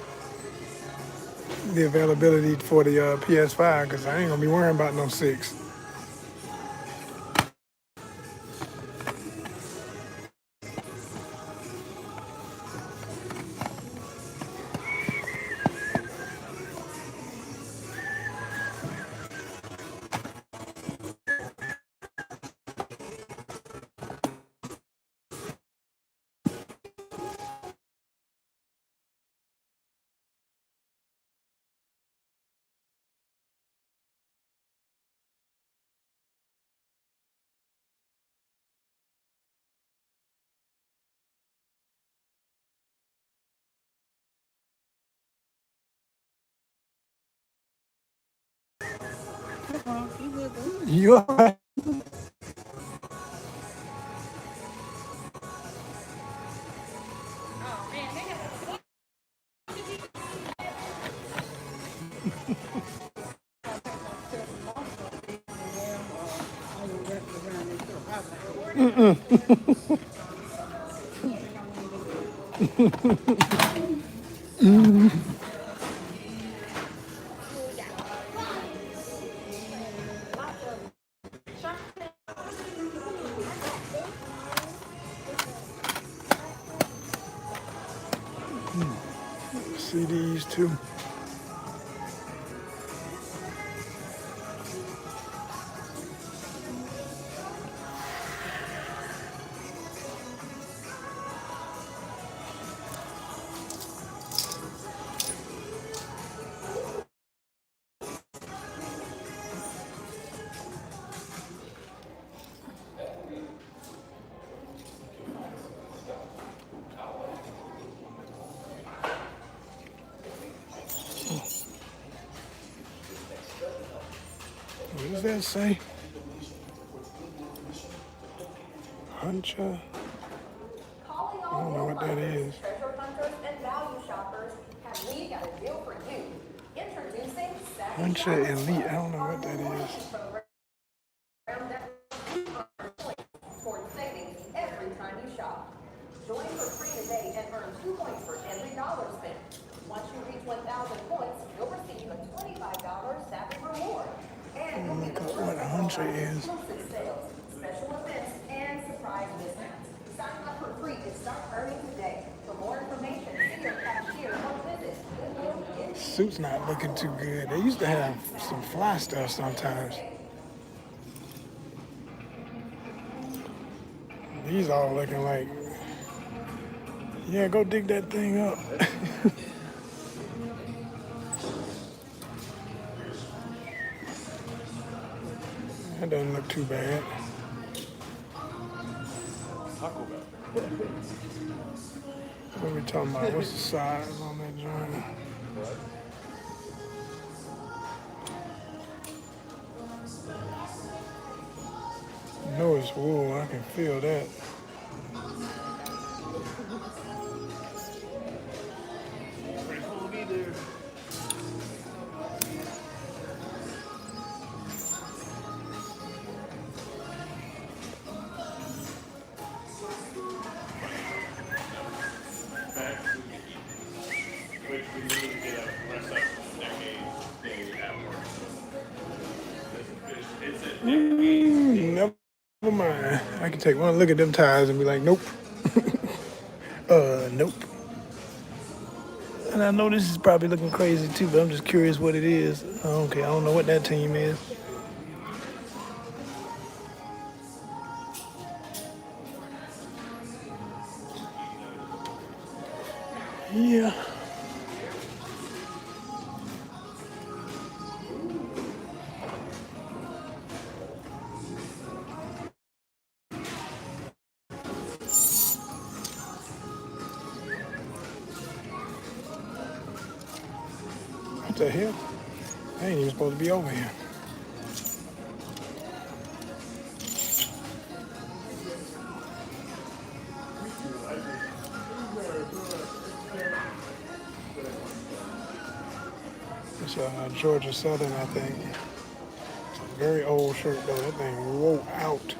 the availability for the PS5, because I ain't gonna be worrying about no 6. You all right? CDs too. What does that say? Huncha? I don't know what that is. Treasure hunters and value shoppers, have we got a deal for you? Introducing Huncha Elite. I don't know what that is. for savings every time you shop. Join for free today and earn 2 points for every dollar spent. Once you reach 1,000 points, you'll receive a $25 Savvy reward. And you'll be the first country is. Exclusive sales, special events, and surprise discounts. Sign up for free and start earning today. For more information, see your cashier or visit Suit's not looking too good. They used to have some fly stuff sometimes. These all looking like, yeah, go dig that thing up. That doesn't look too bad. What are we talking about? What's the size on that joint? I know it's wool. I can feel that. Which we need to get a rest of decade thing at work. It's a decade. Never mind. I can take one look at them ties and be like, nope. Nope. And I know this is probably looking crazy too, but I'm just curious what it is. Okay, I don't know what that team is. Yeah. What the hell? I ain't even supposed to be over here. It's a Georgia Southern, I think. It's a very old shirt though. That thing wore out.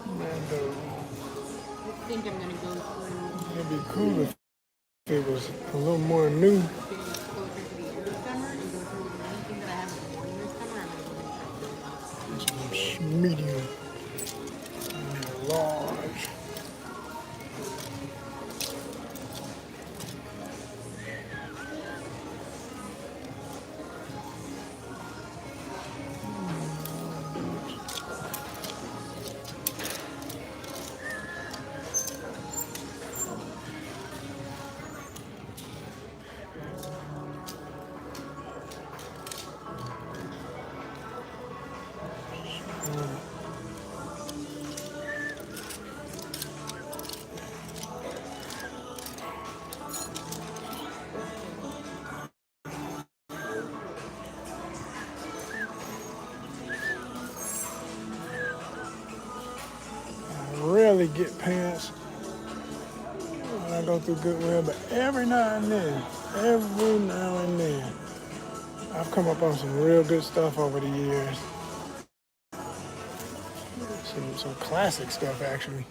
Mando. I think I'm gonna go through It'd be cool if it was a little more new. getting closer to the end of summer and go through anything that I haven't worn this summer. I'm gonna go It's medium, large. Rarely get pants when I go through Goodwill, but every now and then, I've come up on some real good stuff over the years. Some classic stuff actually.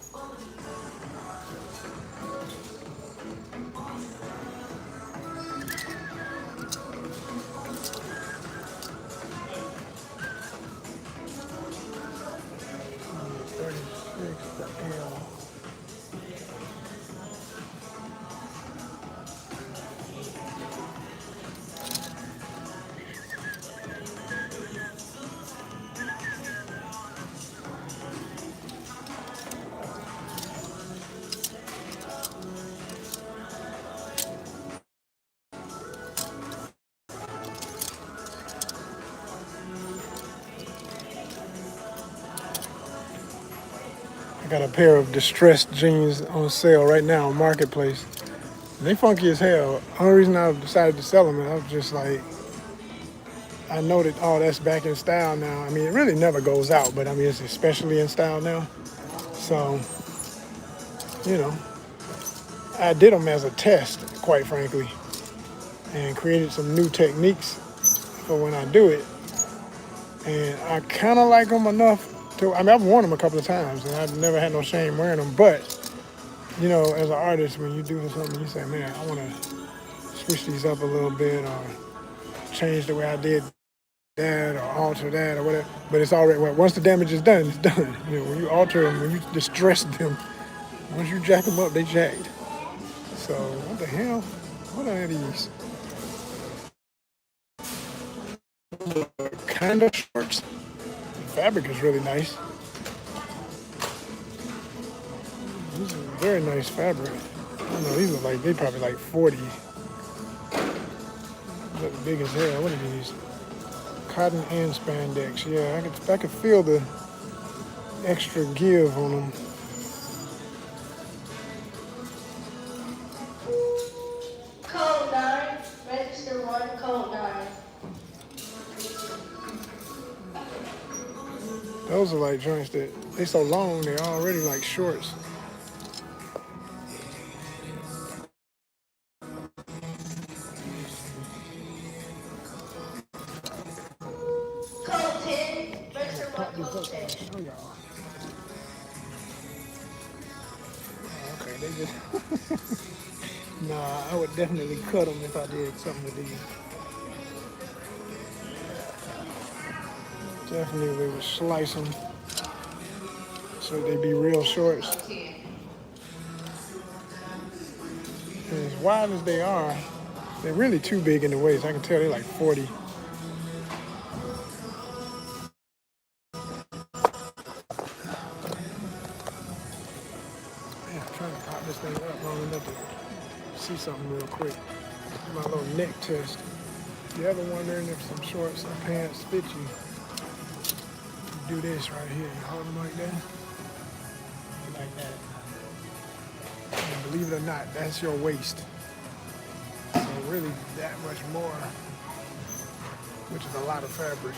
I got a pair of distressed jeans on sale right now on Marketplace. They funky as hell. Only reason I decided to sell them, I was just like, I know that, oh, that's back in style now. I mean, it really never goes out, but I mean, it's especially in style now. So, you know, I did them as a test, quite frankly, and created some new techniques for when I do it. And I kind of like them enough to, I mean, I've worn them a couple of times and I've never had no shame wearing them. But, you know, as an artist, when you do something, you say, man, I want to switch these up a little bit or change the way I did that or alter that or whatever. But it's already, well, once the damage is done, it's done. You know, when you alter them, when you distress them, once you jack them up, they jacked. So, what the hell? What are these? Kind of shorts. The fabric is really nice. This is very nice fabric. I don't know, these are like, they probably like 40. Look big as hell. What are these? Cotton and spandex. Yeah, I could feel the extra give on them. Code 9, register 1, code 9. Those are like joints that, they so long, they're already like shorts. Code 10, register 1, code 10. Show y'all. Okay, they just, nah, I would definitely cut them if I did something with these. Definitely would slice them so they be real shorts. And as wide as they are, they're really too big in the waist. I can tell they're like 40. Yeah, I'm trying to pop this thing up long enough to see something real quick. Do my little neck test. If you ever wondering if some shorts or pants fit you, do this right here. You hold them like that. Like that. And believe it or not, that's your waist. So really that much more, which is a lot of fabric.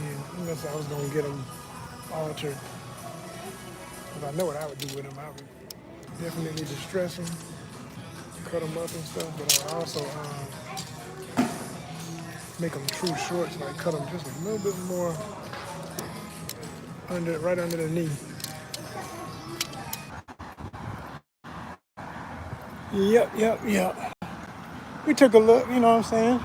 And unless I was gonna get them altered, because I know what I would do with them. I would definitely distress them, cut them up and stuff, but I would also make them true shorts, like cut them just a little bit more right under the knee. Yep. We took a look, you know what I'm saying?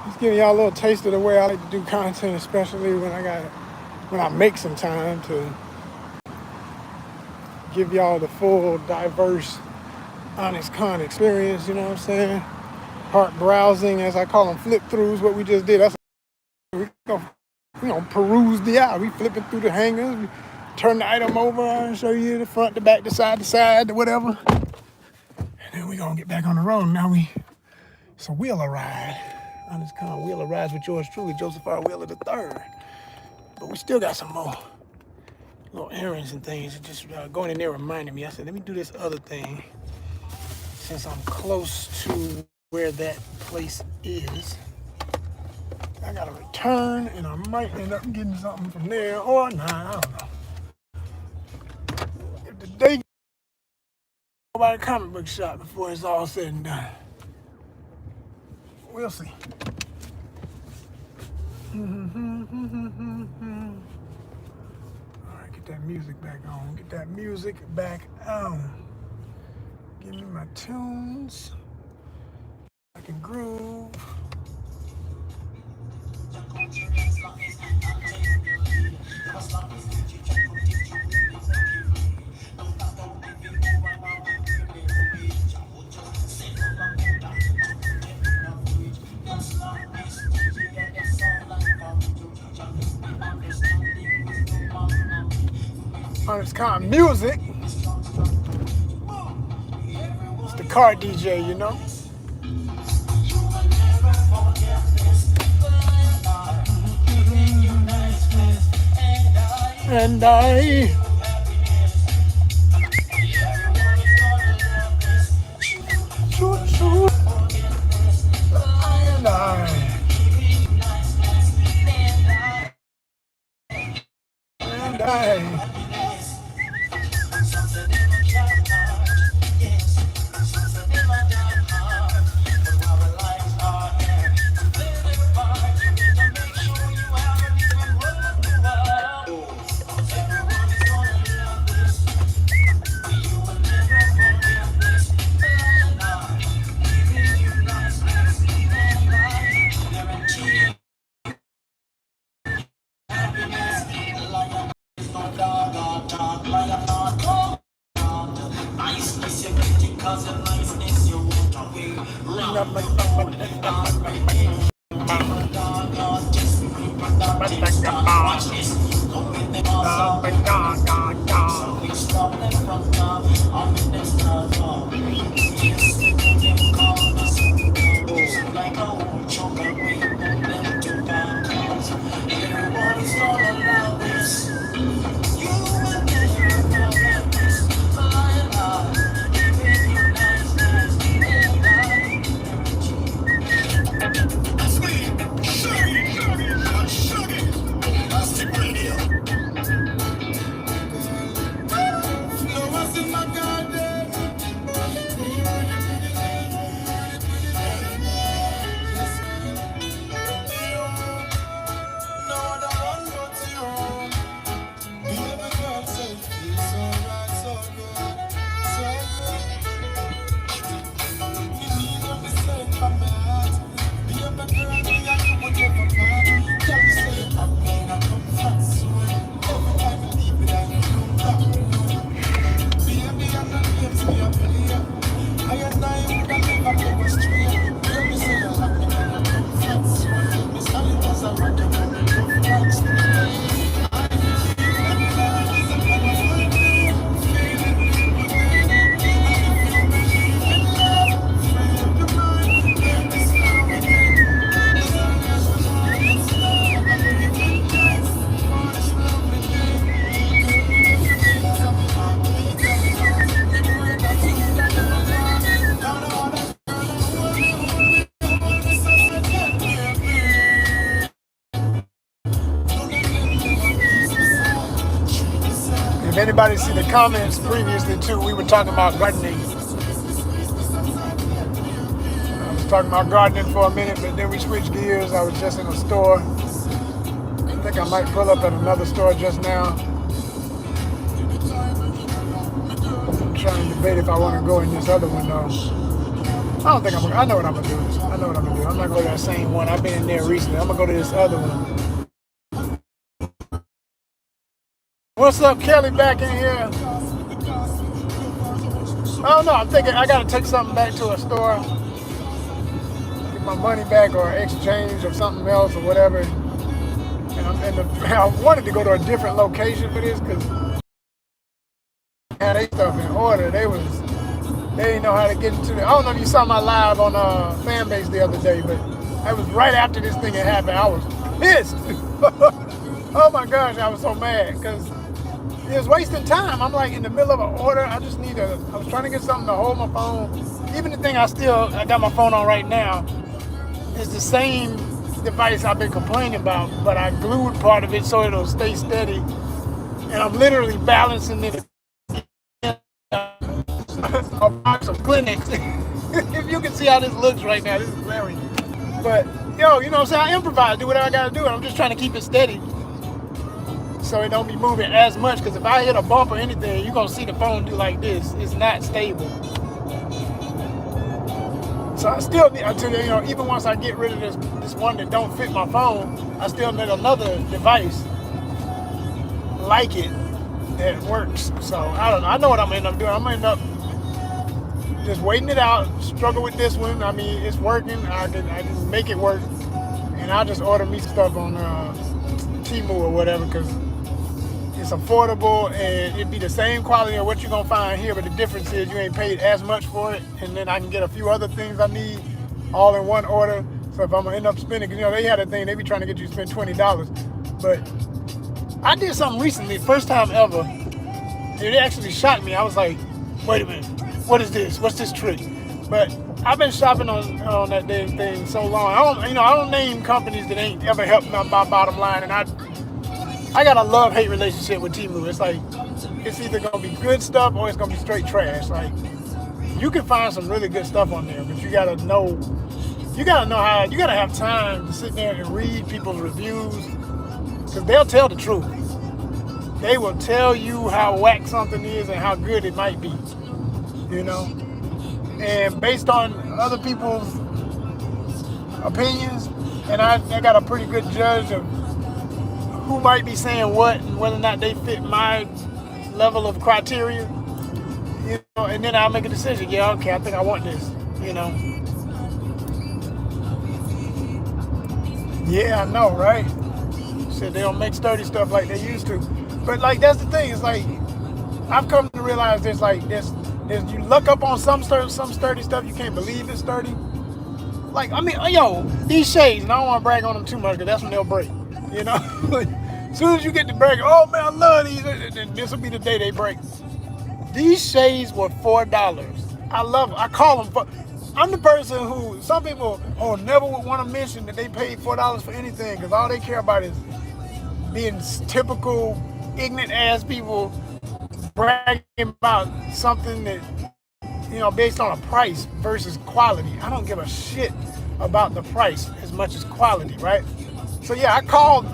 Just giving y'all a little taste of the way I like to do content, especially when I make some time to give y'all the full, diverse ONYXCON experience, you know what I'm saying? Heart browsing, as I call them, flip throughs, what we just did. That's we gonna peruse the aisle. We flipping through the hangers, we turn the item over and show you the front, the back, the side, whatever. And then we gonna get back on the road. Now it's a wheeler ride. ONYXCON wheeler rides with yours truly, Joseph R. Wheeler III. But we still got some more little errands and things. Just going in there reminded me. I said, let me do this other thing since I'm close to where that place is. I gotta return, and I might end up getting something from there or not. I don't know. If the day go by the comic book shop before it's all said and done, we'll see. All right, get that music back on. Get that music back on. Give me my tunes. I can groove. ONYXCON music. It's the car DJ, you know. And I choo-choo. And I If anybody see the comments previously too, we were talking about gardening. I was talking about gardening for a minute, but then we switched gears. I was just in a store. I think I might pull up at another store just now. I'm trying to debate if I want to go in this other one though. I don't think I'm gonna, I know what I'm gonna do. I know what I'm gonna do. I'm not gonna go to that same one. I've been in there recently. I'm gonna go to this other one. What's up, Kelly, back in here? I don't know. I'm thinking I gotta take something back to a store, get my money back or exchange or something else or whatever. And I wanted to go to a different location for this because had their stuff in order. They didn't know how to get into it. I don't know if you saw my live on Fanbase the other day, but that was right after this thing had happened. I was pissed. Oh my gosh, I was so mad because it was wasting time. I'm like in the middle of an order. I was trying to get something to hold my phone. Even the thing I got my phone on right now is the same device I've been complaining about, but I glued part of it so it'll stay steady. And I'm literally balancing it a box of clinics. If you can see how this looks right now, this is hilarious. But yo, you know what I'm saying? I improvise, do whatever I gotta do, and I'm just trying to keep it steady so it don't be moving as much, because if I hit a bump or anything, you're gonna see the phone do like this. It's not stable. So I still need, even once I get rid of this one that don't fit my phone, I still need another device like it that works. So I don't know. I know what I'm gonna end up doing. I'm gonna end up just waiting it out, struggle with this one. I mean, it's working. I can make it work, and I'll just order me stuff on Temu or whatever, because it's affordable and it'd be the same quality of what you're gonna find here, but the difference is you ain't paid as much for it, and then I can get a few other things I need all in one order. So if I'm gonna end up spending, they had a thing, they be trying to get you to spend $20, but I did something recently, first time ever. It actually shocked me. I was like, wait a minute, what is this? What's this trick? But I've been shopping on that damn thing so long. I don't name companies that ain't ever helped my bottom line, and I got a love-hate relationship with Temu. It's like, it's either gonna be good stuff or it's gonna be straight trash. Like, you can find some really good stuff on there, but you gotta have time to sit there and read people's reviews, because they'll tell the truth. They will tell you how whack something is and how good it might be, and based on other people's opinions, and I got a pretty good judge of who might be saying what and whether or not they fit my level of criteria. You know, and then I'll make a decision. Yeah, okay, I think I want this. You know. Yeah, I know, right? Shit, they don't make sturdy stuff like they used to. But like that's the thing. It's like I've come to realize there's you look up on some sturdy stuff you can't believe it's sturdy. Like I mean, yo, these shades, and I don't want to brag on them too much because that's when they'll break. You know, like, as soon as you get to brag, oh man, I love these. This will be the day they break. These shades were $4. I love them. I call them. I'm the person who some people never would want to mention that they paid $4 for anything because all they care about is being typical ignorant ass people bragging about something that based on a price versus quality. I don't give a shit about the price as much as quality, right? So yeah, I called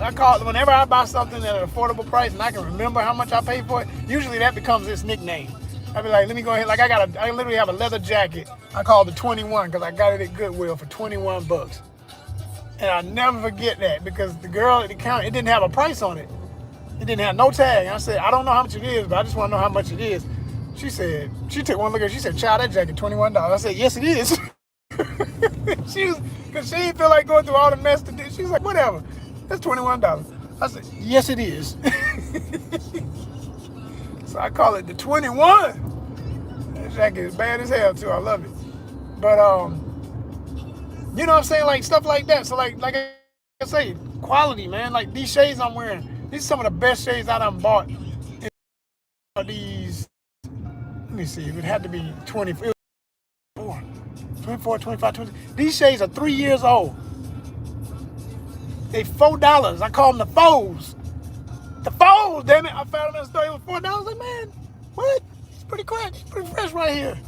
whenever I buy something at an affordable price and I can remember how much I paid for it. Usually that becomes this nickname. I'd be like, let me go ahead. Like I literally have a leather jacket. I call it the 21 because I got it at Goodwill for $21. And I'll never forget that because the girl at the counter, it didn't have a price on it. It didn't have no tag. And I said, I don't know how much it is, but I just want to know how much it is. She took one look at it. She said, child, that jacket $21. I said, yes, it is. Because she didn't feel like going through all the mess to do. She was like, whatever. That's $21. I said, yes, it is. So I call it the 21. That jacket is bad as hell, too. I love it. But, you know what I'm saying? Like, stuff like that. So, like I say, quality, man. Like, these shades I'm wearing, these are some of the best shades I done bought. These, let me see, it would have to be 24, 25, 20. These shades are 3 years old. They $4. I call them the foes. The foes, damn it. I found them in the store. It was $4. I was like, man, what? It's pretty quick. It's pretty fresh right here.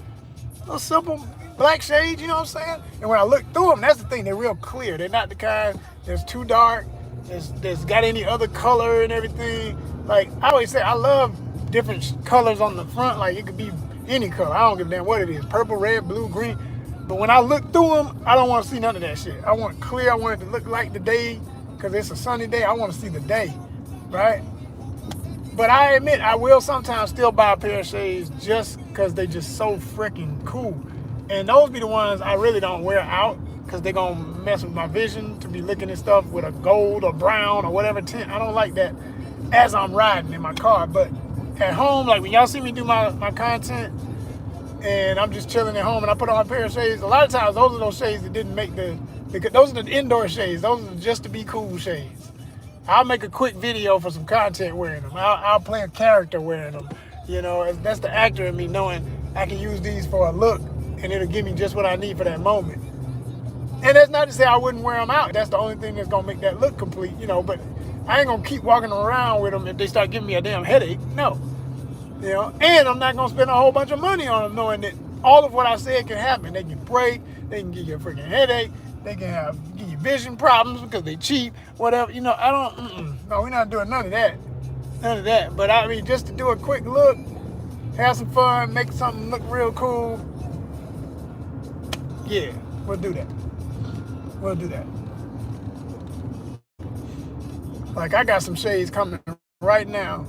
Little simple black shades, you know what I'm saying? And when I look through them, that's the thing. They're real clear. They're not the kind that's too dark. There's got any other color and everything. Like, I always say, I love different colors on the front. Like, it could be any color. I don't give a damn what it is. Purple, red, blue, green. But when I look through them, I don't want to see none of that shit. I want clear. I want it to look like the day because it's a sunny day. I want to see the day, right? But I admit, I will sometimes still buy a pair of shades just because they just so freaking cool. And those be the ones I really don't wear out because they're going to mess with my vision to be looking at stuff with a gold or brown or whatever tint. I don't like that as I'm riding in my car. But at home, like when y'all see me do my content and I'm just chilling at home and I put on a pair of shades, a lot of times those are those shades that didn't make those are the indoor shades. Those are just to be cool shades. I'll make a quick video for some content wearing them. I'll play a character wearing them. You know, that's the actor in me knowing I can use these for a look and it'll give me just what I need for that moment. And that's not to say I wouldn't wear them out. That's the only thing that's going to make that look complete, you know, but I ain't going to keep walking around with them if they start giving me a damn headache. No. You know, and I'm not going to spend a whole bunch of money on them knowing that all of what I said can happen. They can break, they can give you a freaking headache, they can give you vision problems because they cheap, whatever. You know, no, we're not doing none of that. None of that. But I mean, just to do a quick look, have some fun, make something look real cool. Yeah, we'll do that. We'll do that. Like, I got some shades coming right now.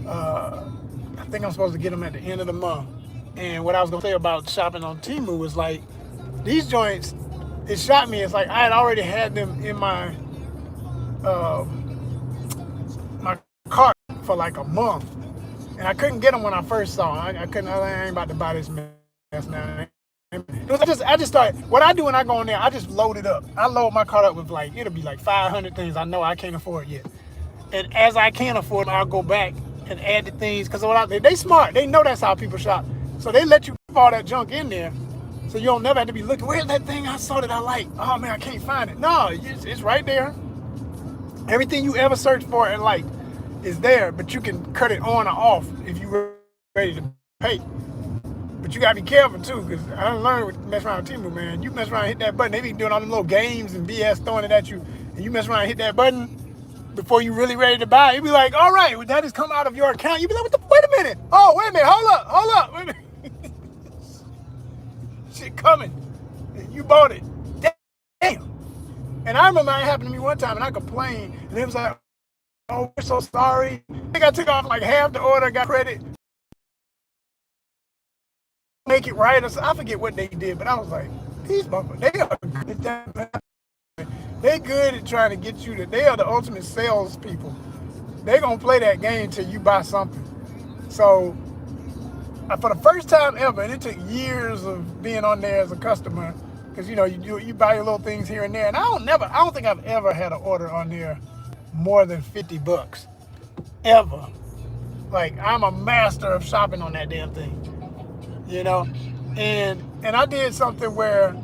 I think I'm supposed to get them at the end of the month. And what I was going to say about shopping on Temu was like, these joints, it shocked me. It's like I had already had them in my my cart for like a month. And I couldn't get them when I first saw them. I ain't about to buy this mess now. I just started, what I do when I go in there, I just load it up. I load my cart up with like, it'll be like 500 things I know I can't afford yet. And as I can afford them, I'll go back and add the things. Because they smart. They know that's how people shop. So they let you put all that junk in there. So you don't never have to be looking, where's that thing I saw that I like? Oh man, I can't find it. No, it's right there. Everything you ever searched for and liked is there, but you can cut it on or off if you're ready to pay. But you gotta be careful too, because I done learned with mess around with Temu, man. You mess around and hit that button, they be doing all them little games and BS throwing it at you, and you mess around and hit that button before you really ready to buy. You be like, all right, well, that has come out of your account. You be like, wait a minute. Oh, wait a minute, hold up, wait a minute. Shit coming. You bought it. Damn. And I remember it happened to me one time, and I complained, and it was like, oh, we're so sorry. I think I took off like half the order, got credit. make it right. I forget what they did, but I was like, these motherfuckers, they are good at that. They good at trying to get you to, they are the ultimate sales people. They gonna play that game till you buy something. So for the first time ever, and it took years of being on there as a customer, because you buy your little things here and there, and I don't think I've ever had an order on there more than $50 ever. Like, I'm a master of shopping on that damn thing, and I did something where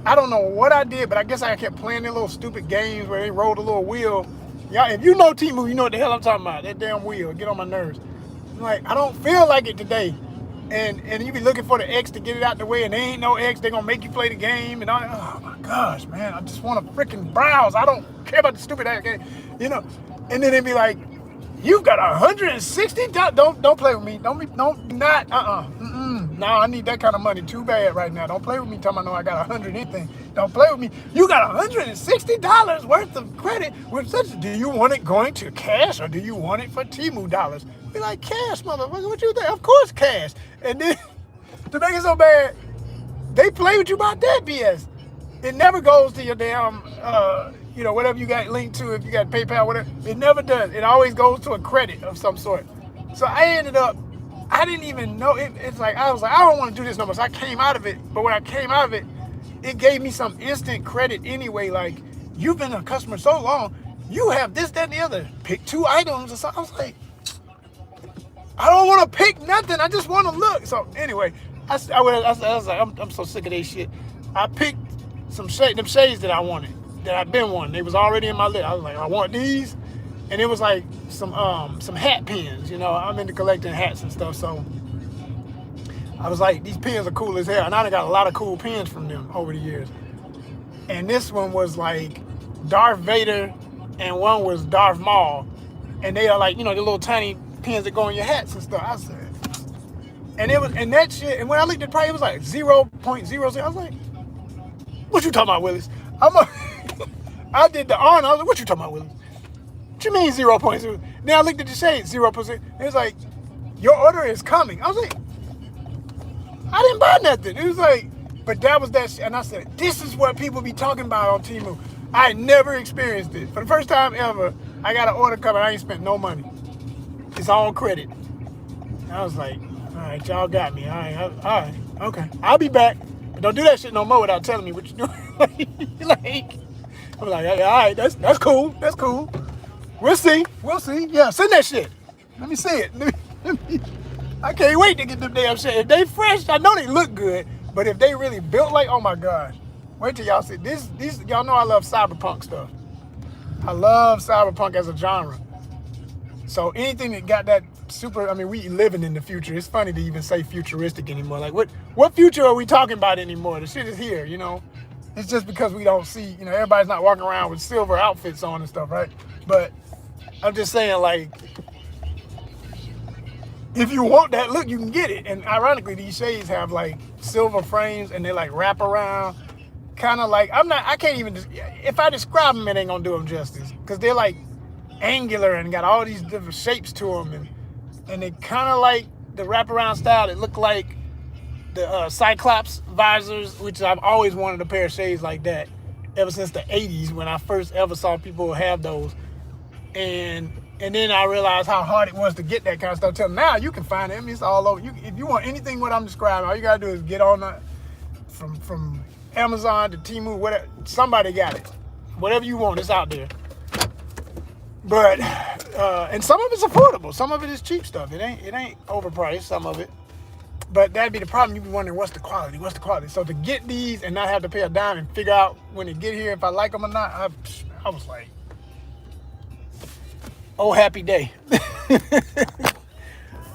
I don't know what I did, but I guess I kept playing their little stupid games where they rolled a little wheel. Yeah, if you know Temu, you know what the hell I'm talking about. That damn wheel, get on my nerves. Like, I don't feel like it today. And you be looking for the X to get it out the way, and there ain't no X. They're going to make you play the game. And oh, my gosh, man. I just want to freaking browse. I don't care about the stupid ass game, And then they be like, you've got $160. Don't play with me. No, I need that kind of money too bad right now. Don't play with me telling me I got 100 anything. Don't play with me. You got $160 worth of credit with such. Do you want it going to cash or do you want it for Temu dollars? Be like, cash, motherfucker. What you think? Of course, cash. And then to make it so bad, they play with you about that BS. It never goes to your damn, whatever you got linked to. If you got PayPal, whatever, it never does. It always goes to a credit of some sort. So I didn't even know. It's like, I was like, I don't want to do this no more. So I came out of it. But when I came out of it, it gave me some instant credit anyway. Like, you've been a customer so long, you have this, that, and the other. Pick 2 items or something. I was like, I don't want to pick nothing. I just want to look. So anyway, I was like, I'm so sick of this shit. I picked them shades that I wanted, that I've been wanting. They was already in my list. I was like, I want these. And it was like some hat pins, I'm into collecting hats and stuff, so I was like, these pins are cool as hell. And I done got a lot of cool pins from them over the years. And this one was like Darth Vader and one was Darth Maul. And they are like, the little tiny pins that go on your hats and stuff. I said, and that shit, and when I looked at the price, it was like 0.00. I was like, what you talking about, Willis? I did the honor. I was like, what you talking about, Willis? What you mean 0.0? Then I looked at the shade, 0%. It was like, your order is coming. I was like, I didn't buy nothing. It was like, but that was that shit. And I said, this is what people be talking about on Temu. I never experienced it. For the first time ever, I got an order coming. I ain't spent no money. It's all credit. And I was like, all right, y'all got me. All right, okay. I'll be back. But don't do that shit no more without telling me what you're doing. I'm like, all right, that's cool. That's cool. We'll see. Yeah, send that shit. Let me see it. I can't wait to get them damn shit. If they fresh, I know they look good, but if they really built like, oh my God. Wait till y'all see. These y'all know I love cyberpunk stuff. I love cyberpunk as a genre. So anything that got that super, we living in the future. It's funny to even say futuristic anymore. Like, what future are we talking about anymore? The shit is here, It's just because we don't see, everybody's not walking around with silver outfits on and stuff, right? But I'm just saying, like, if you want that look, you can get it. And ironically, these shades have like silver frames and they like wrap around. Kind of like, I can't even, if I describe them, it ain't gonna do them justice. Because they're like angular and got all these different shapes to them. And they kind of like the wraparound style. It look like the Cyclops visors, which I've always wanted a pair of shades like that ever since the 80s when I first ever saw people have those. And then I realized how hard it was to get that kind of stuff. Till now, you can find it. It's all over. If you want anything what I'm describing, all you gotta do is get on that from Amazon to Temu, whatever. Somebody got it. Whatever you want, it's out there. But and some of it's affordable. Some of it is cheap stuff. It ain't overpriced. Some of it. But that'd be the problem. You'd be wondering, what's the quality? So to get these and not have to pay a dime and figure out when they get here if I like them or not, I was like, oh, happy day.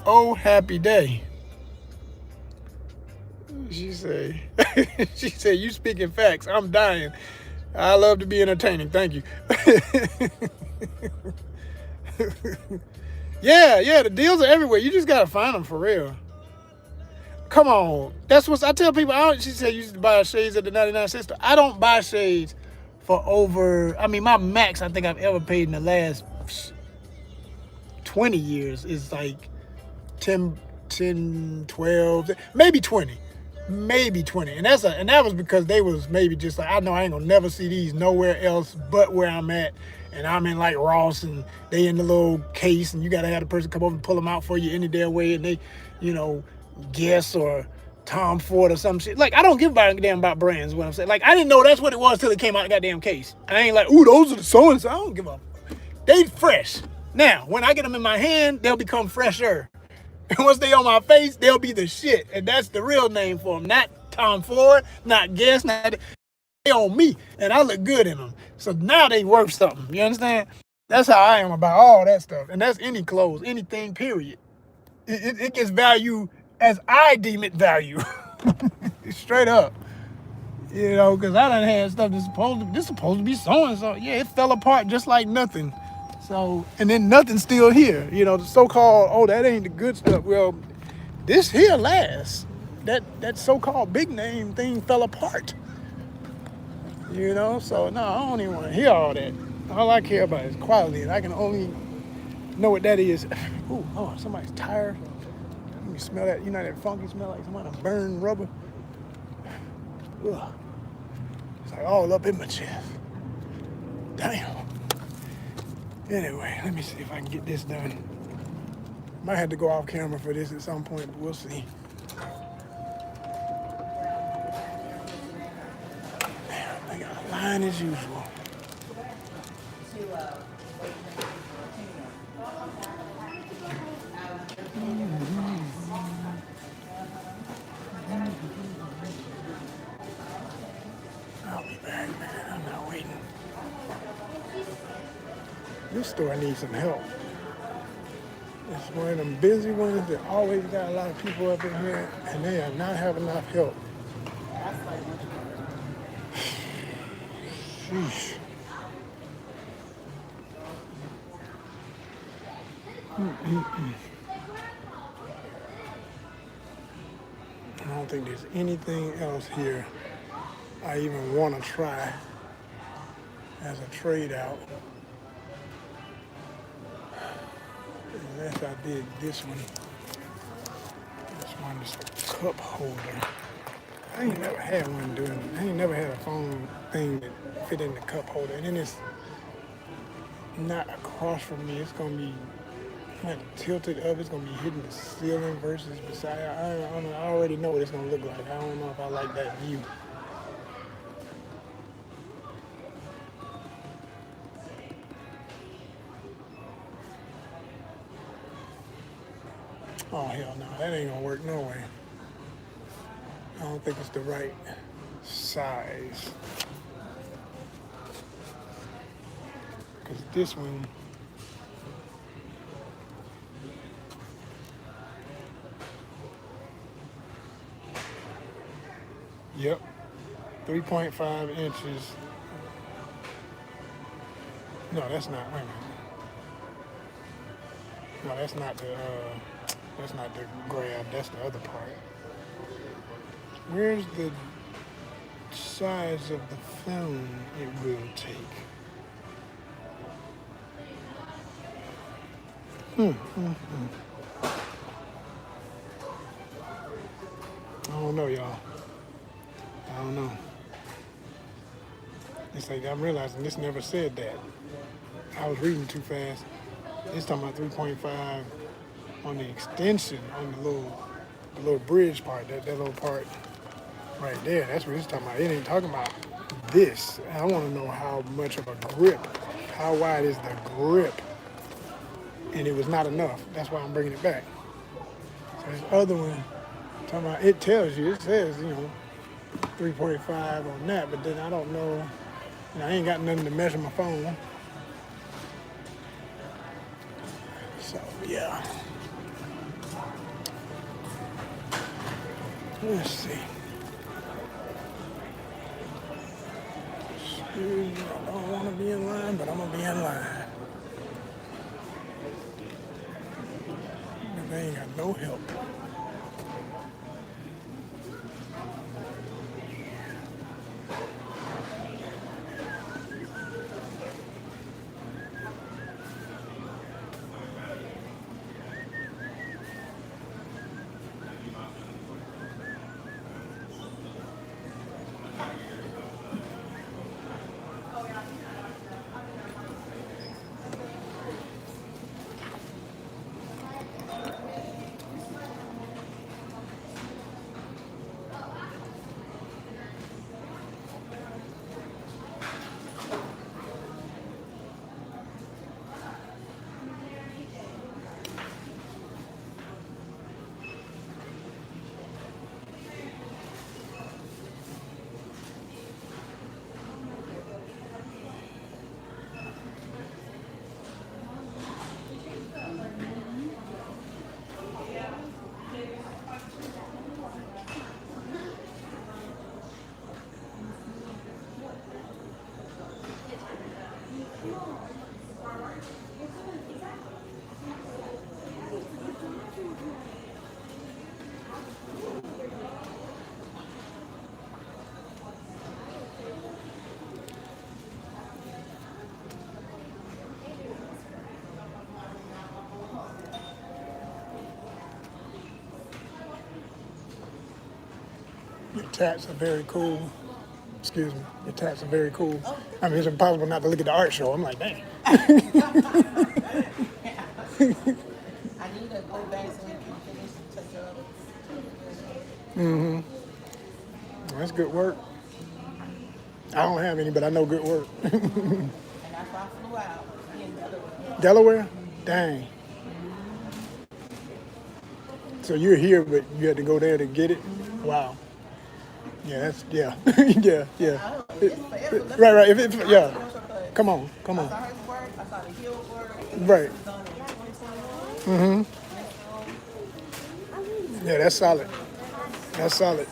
Oh, happy day. She said, you speaking facts. I'm dying. I love to be entertaining. Thank you. Yeah, the deals are everywhere. You just got to find them for real. Come on. That's what I tell people. She said you used to buy shades at the 99-cent store. I don't buy shades for over, my max I think I've ever paid in the last 20 years is like $10 10, 12, maybe 20. Maybe 20. And that was because they was maybe just like, I know I ain't gonna never see these nowhere else but where I'm at. And I'm in like Ross and they in the little case and you gotta have the person come over and pull them out for you any damn way and they, you know, Guess or Tom Ford or some shit. Like, I don't give a damn about brands, what I'm saying. Like, I didn't know that's what it was till it came out of the goddamn case. I ain't like, ooh, those are the so-and-so. I don't give a. They fresh. Now, when I get them in my hand, they'll become fresher. And once they on my face, they'll be the shit. And that's the real name for them. Not Tom Ford, not Guess, not they on me. And I look good in them. So now they worth something. You understand? That's how I am about all that stuff. And that's any clothes, anything, period. It gets value as I deem it value. Straight up. You know, because I done had stuff that's supposed to be so-and-so. Yeah, it fell apart just like nothing. So, and then nothing's still here. You know, the so-called, oh, that ain't the good stuff. Well, this here lasts. That so-called big name thing fell apart. You know, so no, I don't even want to hear all that. All I care about is quality, and I can only know what that is. Ooh, oh, somebody's tire. You can smell that, you know that funky smell like somebody burned rubber? Ugh. It's like all up in my chest. Damn. Anyway, let me see if I can get this done. Might have to go off camera for this at some point, but we'll see. Damn, they got a line as usual. I'll be back, man. I'm not waiting. This store needs some help. It's one of them busy ones that always got a lot of people up in here, and they are not having enough help. Sheesh. I don't think there's anything else here I even want to try as a trade out. Unless I did this one. This one is a cup holder. I ain't never had one doing. I ain't never had a phone thing that fit in the cup holder. And then it's not across from me. It's gonna be kind of tilted up. It's gonna be hitting the ceiling versus beside. I already know what it's gonna look like. I don't know if I like that view. Oh hell no, that ain't gonna work no way. I don't think it's the right size. Cause this one, yep, 3.5 inches. No, that's not, wait a minute. No, that's not the grab, that's the other part. Where's the size of the film it will take? I don't know, y'all. I don't know. It's like I'm realizing this never said that. I was reading too fast. It's talking about 3.5 on the extension on the little bridge part, that little part right there. That's what it's talking about. It ain't talking about this. I want to know how much of a grip, how wide is the grip, and it was not enough. That's why I'm bringing it back. So this other one, talking about, it tells you, it says, 3.5 on that, but then I don't know, and I ain't got nothing to measure my phone. So yeah. Let's see. Excuse me, I don't want to be in line, but I'm going to be in line. They ain't got no help. Your tats are very cool. Excuse me. Your tats are very cool. I mean, it's impossible not to look at the art show. I'm like, dang. I need to go back so we can finish the job. That's good work. I don't have any, but I know good work. And that's why I flew out in Delaware. Delaware? Dang. So you're here, but you had to go there to get it? Wow. Yeah, that's, yeah. Yeah, yeah. Right. Yeah. Come on. I saw his work, I saw the heel work. Right. It's on in 2020. Yeah, that's solid. That's solid.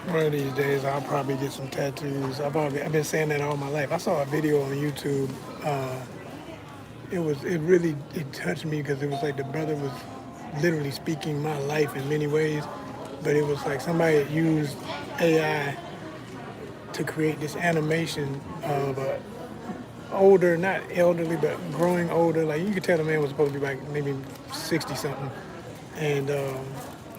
One of these days, I'll probably get some tattoos. I've been saying that all my life. I saw a video on YouTube. It touched me because it was like the brother was literally speaking my life in many ways, but it was like somebody had used AI to create this animation of a older, not elderly, but growing older. Like you could tell the man was supposed to be like maybe 60 something, and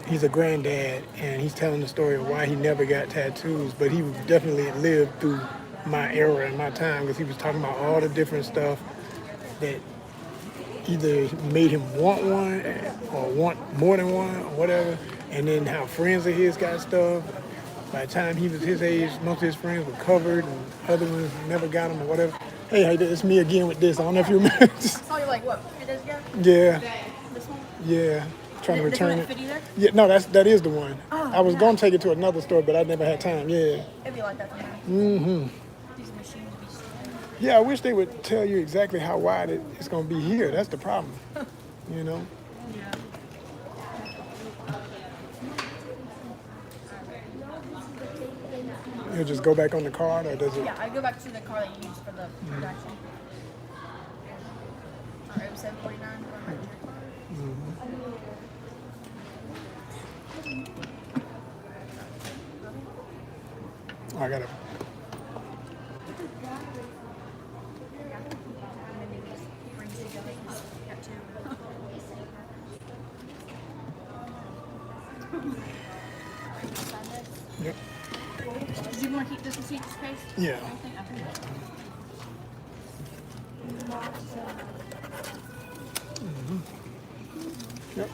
he's a granddad, and he's telling the story of why he never got tattoos, but he definitely lived through my era and my time because he was talking about all the different stuff that either made him want one or want more than one or whatever, and then how friends of his got stuff. By the time he was his age, most of his friends were covered and other ones never got them or whatever. Hey, it's me again with this. I don't know if you remember. Oh, you're like, what, 3 days ago? Yeah, This one? yeah. Trying to Did return it it. fit either? Yeah, no, that is the one. Oh, I was yeah. gonna take it to another store, but I never had time. Yeah. It'd be like that sometimes. Mm-hmm. These machines be slow. Yeah, I wish they would tell you exactly how wide it's gonna be here. That's the problem. You know. Yeah. You'll just go back on the card, or does it? Yeah, I go back to the car that you used for the production. It was $749 for my I gotta. Yep. Did you want to keep this receipt space? Yeah. Yep.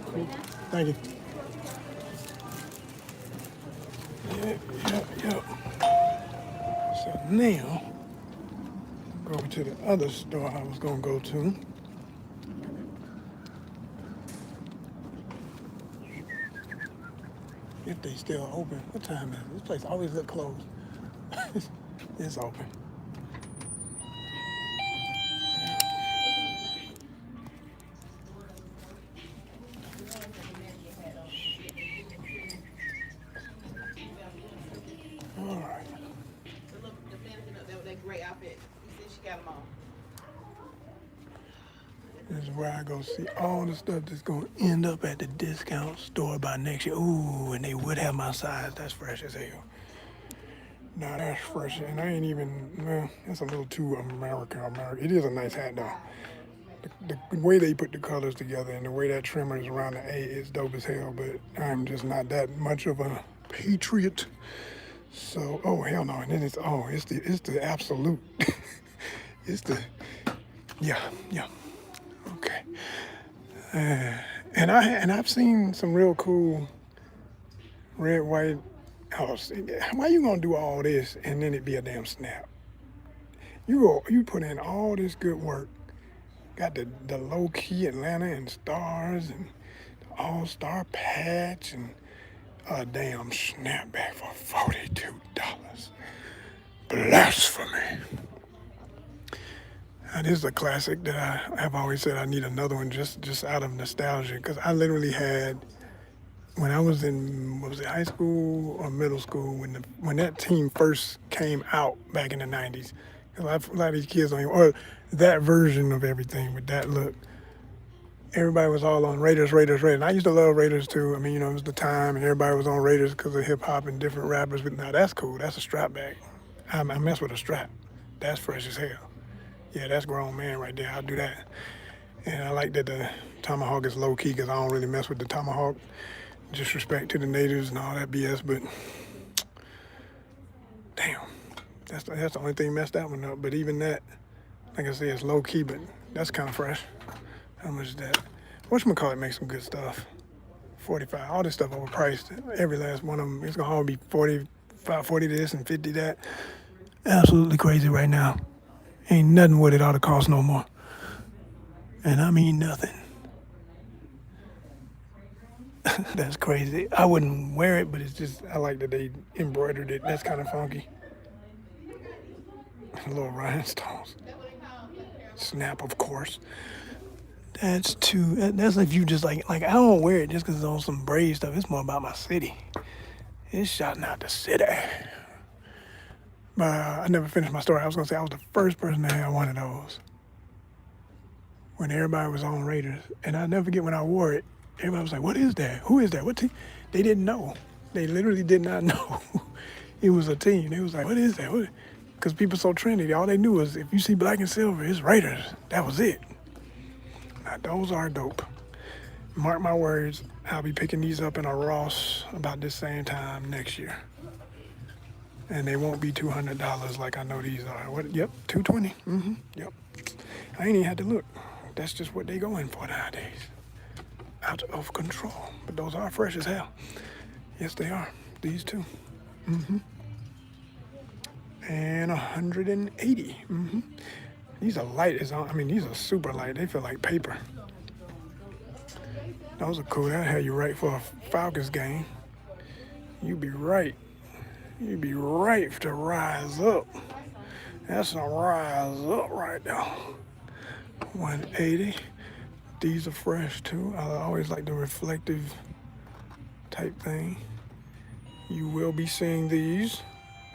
Cool. Thank you. Yep. So now, go over to the other store I was gonna go to. If they still open. What time is it? This place always look closed. It's open. All right. The mannequin up there with that gray outfit. He said she got them on. This is where I go see all the stuff that's going to end up at the discount store by next year. Ooh, and they would have my size. That's fresh as hell. Nah, that's fresh. And I ain't even, well, that's a little too American. It is a nice hat, though. The way they put the colors together and the way that trimmer is around the A is dope as hell, but I'm just not that much of a patriot. So, oh, hell no. And then it's the absolute. Yeah. Okay. And I've seen some real cool red, white house. Why you gonna do all this and then it be a damn snap? You put in all this good work. Got the low key Atlanta and stars and the All Star patch and a damn snapback for $42. Blasphemy. This is a classic that I have always said I need another one just out of nostalgia, because I literally had, when I was in, what was it, high school or middle school, when that team first came out back in the 90s, because a lot of these kids don't even, or that version of everything with that look, everybody was all on Raiders, Raiders, Raiders. And I used to love Raiders too. I mean, it was the time, and everybody was on Raiders because of hip hop and different rappers. But now that's cool. That's a strap bag. I mess with a strap. That's fresh as hell. Yeah, that's grown man right there. I'll do that. And I like that the tomahawk is low key, because I don't really mess with the tomahawk. Disrespect to the natives and all that BS. But damn, that's the only thing messed that one up. But even that, like I said, it's low key, but that's kind of fresh. How much is that? Whatchamacallit makes some good stuff. 45. All this stuff overpriced. Every last one of them. It's going to all be 45, 40 this and 50 that. Absolutely crazy right now. Ain't nothing what it ought to cost no more. And I mean nothing. That's crazy. I wouldn't wear it, but it's just, I like that they embroidered it. That's kind of funky. Little rhinestones. Snap, of course. That's if you just like I don't wear it just because it's on some brave stuff. It's more about my city. It's shouting out the city. But I never finished my story. I was going to say I was the first person to have one of those when everybody was on Raiders. And I never forget when I wore it, everybody was like, what is that? Who is that? What team? They didn't know. They literally did not know it was a team. They was like, what is that? Because people so trendy. All they knew was if you see black and silver, it's Raiders. That was it. Now, those are dope. Mark my words, I'll be picking these up in a Ross about this same time next year. And they won't be $200 like I know these are. What? Yep, $220. Yep. I ain't even had to look. That's just what they go in for nowadays. Out of control. But those are fresh as hell. Yes, they are. These two. And 180. These are light as on. I mean, these are super light. They feel like paper. Those are cool. That'll have you right for a Falcons game. You be right. You be right to rise up. That's a rise up right there. 180. These are fresh too. I always like the reflective type thing. You will be seeing these.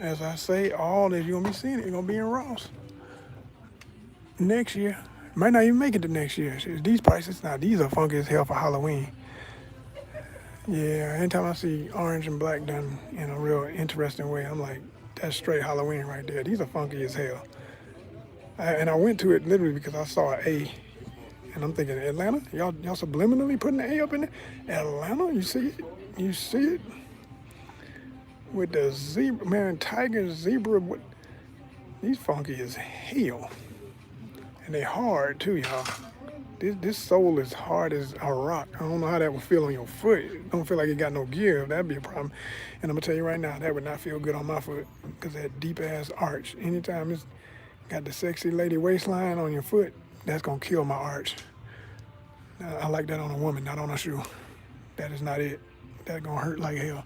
As I say, all that you're going to be seeing, it's going to be in Ross. Next year. Might not even make it to next year. These prices, now these are funky as hell for Halloween. Yeah, anytime I see orange and black done in a real interesting way, I'm like, that's straight Halloween right there. These are funky as hell. And I went to it literally because I saw an A. And I'm thinking, Atlanta? Y'all subliminally putting an A up in there? Atlanta? You see it? You see it? With the zebra, man, tiger, zebra. What? These funky as hell. And they hard too, y'all. This sole is hard as a rock. I don't know how that would feel on your foot. It don't feel like it got no give. That'd be a problem. And I'm gonna tell you right now, that would not feel good on my foot because that deep ass arch. Anytime it's got the sexy lady waistline on your foot, that's gonna kill my arch. I like that on a woman, not on a shoe. That is not it. That's gonna hurt like hell.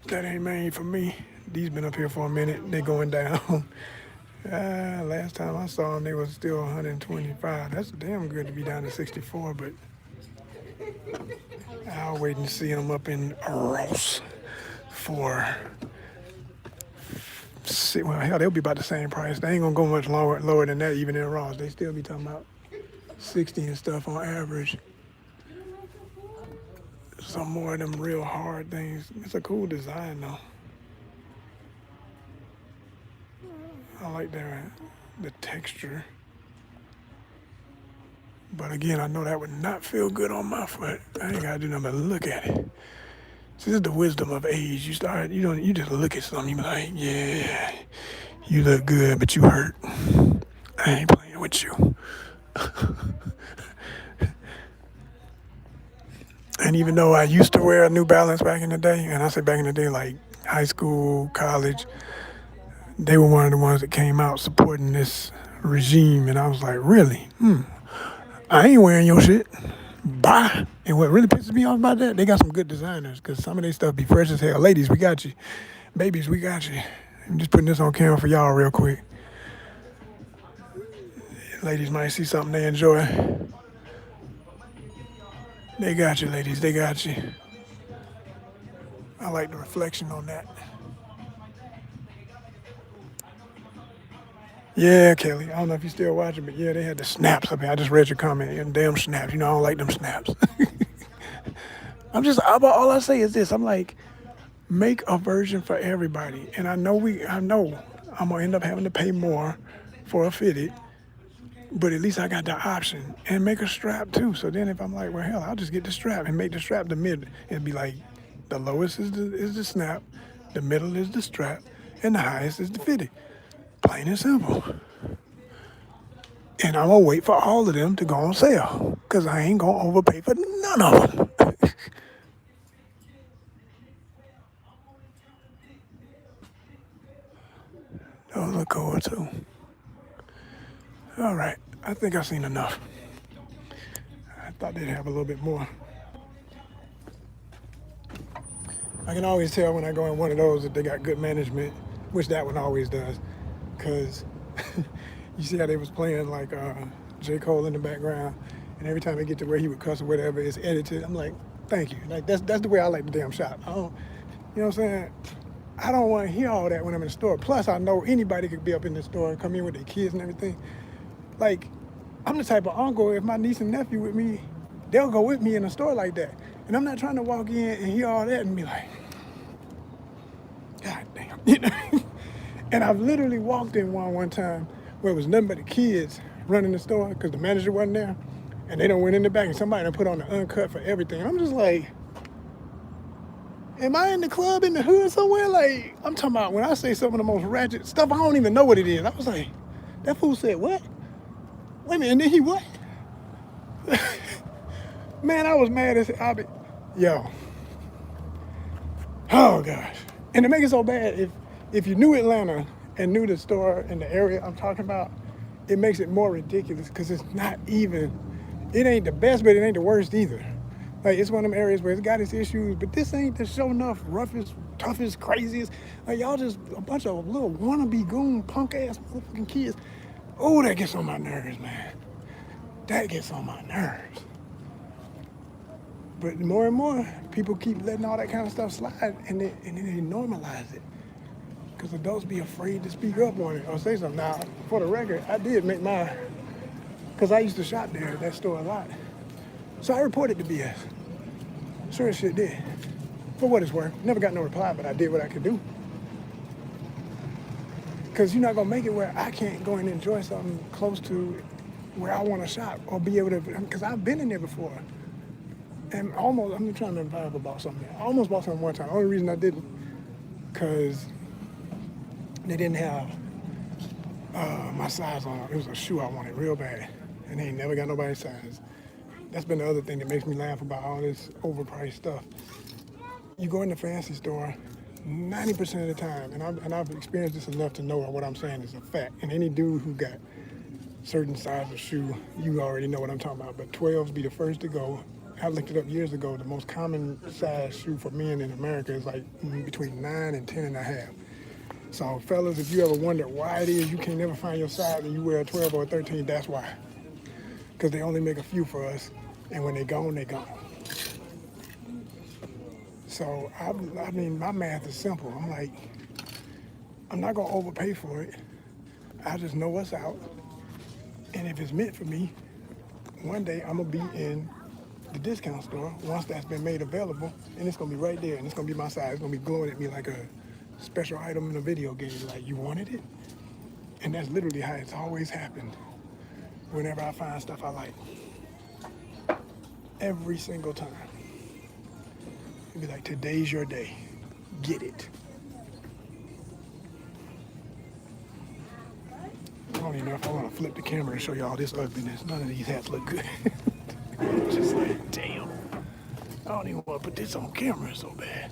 That ain't made for me. These been up here for a minute. They going down. Last time I saw them, they was still 125. That's damn good to be down to 64, but I'll wait and see them up in Ross for, well, hell, they'll be about the same price. They ain't gonna go much lower than that even in Ross. They still be talking about 60 and stuff on average. Some more of them real hard things. It's a cool design though. I like the texture. But again, I know that would not feel good on my foot. I ain't gotta do nothing but look at it. This is the wisdom of age. You just look at something, you be like, yeah, you look good, but you hurt. I ain't playing with you. And even though I used to wear a New Balance back in the day, and I say back in the day, like high school, college, they were one of the ones that came out supporting this regime, and I was like, really? I ain't wearing your shit. Bye. And what really pisses me off about that, they got some good designers, because some of their stuff be fresh as hell. Ladies, we got you. Babies, we got you. I'm just putting this on camera for y'all real quick. Ladies might see something they enjoy. They got you, ladies. They got you. I like the reflection on that. Yeah, Kelly. I don't know if you're still watching, but yeah, they had the snaps up here. I just read your comment. And damn snaps. You know, I don't like them snaps. All I say is this. I'm like, make a version for everybody. And I know I'm gonna end up having to pay more for a fitted, but at least I got the option. And make a strap too. So then if I'm like, well, hell, I'll just get the strap and make the strap the mid. It'd be like, the lowest is the snap, the middle is the strap, and the highest is the fitted. Plain and simple. And I'm gonna wait for all of them to go on sale, because I ain't gonna overpay for none of them. Those look cool too. All right, I think I've seen enough. I thought they'd have a little bit more. I can always tell when I go in one of those that they got good management, which that one always does, because you see how they was playing like J. Cole in the background, and every time they get to where he would cuss or whatever, it's edited. I'm like, thank you. Like that's the way I like the damn shop. I don't, you know what I'm saying? I don't want to hear all that when I'm in the store. Plus, I know anybody could be up in the store and come in with their kids and everything. Like, I'm the type of uncle, if my niece and nephew with me, they'll go with me in a store like that. And I'm not trying to walk in and hear all that and be like, God damn. You know? And I've literally walked in one time where it was nothing but the kids running the store because the manager wasn't there. And they done went in the back and somebody done put on the uncut for everything. And I'm just like, am I in the club in the hood somewhere? Like, I'm talking about when I say some of the most ratchet stuff, I don't even know what it is. I was like, that fool said what? Wait a minute, and then he what? Man, I was mad as hell. Yo. Oh, gosh. And to make it so bad, if you knew Atlanta and knew the store in the area I'm talking about, it makes it more ridiculous because it's not even, it ain't the best, but it ain't the worst either. Like, it's one of them areas where it's got its issues, but this ain't the show enough roughest, toughest, craziest. Like, y'all just a bunch of little wannabe goon, punk-ass motherfucking kids. Oh, that gets on my nerves, man. That gets on my nerves. But more and more, people keep letting all that kind of stuff slide, and then they normalize it. Because adults be afraid to speak up on it or say something. Now, for the record, I did make my, because I used to shop there at that store a lot. So I reported the BS. Sure as shit did. For what it's worth. Never got no reply, but I did what I could do. Because you're not going to make it where I can't go and enjoy something close to where I want to shop or be able to, because I've been in there before. And almost, I'm trying to vibe about something. I almost bought something one time. The only reason I didn't, because they didn't have my size on it. It was a shoe I wanted real bad. And they ain't never got nobody's size. That's been the other thing that makes me laugh about all this overpriced stuff. You go in the fancy store, 90% of the time, and I've experienced this enough to know what I'm saying is a fact. And any dude who got certain size of shoe, you already know what I'm talking about. But 12s be the first to go. I looked it up years ago. The most common size shoe for men in America is like between 9 and 10 and a half. So fellas, if you ever wonder why it is you can't never find your size and you wear a 12 or a 13, that's why. Because they only make a few for us, and when they're gone, they're gone. So, I mean, my math is simple. I'm like, I'm not gonna overpay for it. I just know what's out. And if it's meant for me, one day I'm gonna be in the discount store once that's been made available, and it's gonna be right there, and it's gonna be my size. It's gonna be glowing at me like a special item in a video game, like, you wanted it? And that's literally how it's always happened whenever I find stuff I like. Every single time. It'd be like, today's your day. Get it. I don't even know if I want to flip the camera and show you all this ugliness. None of these hats look good. Just like, damn. I don't even want to put this on camera so bad.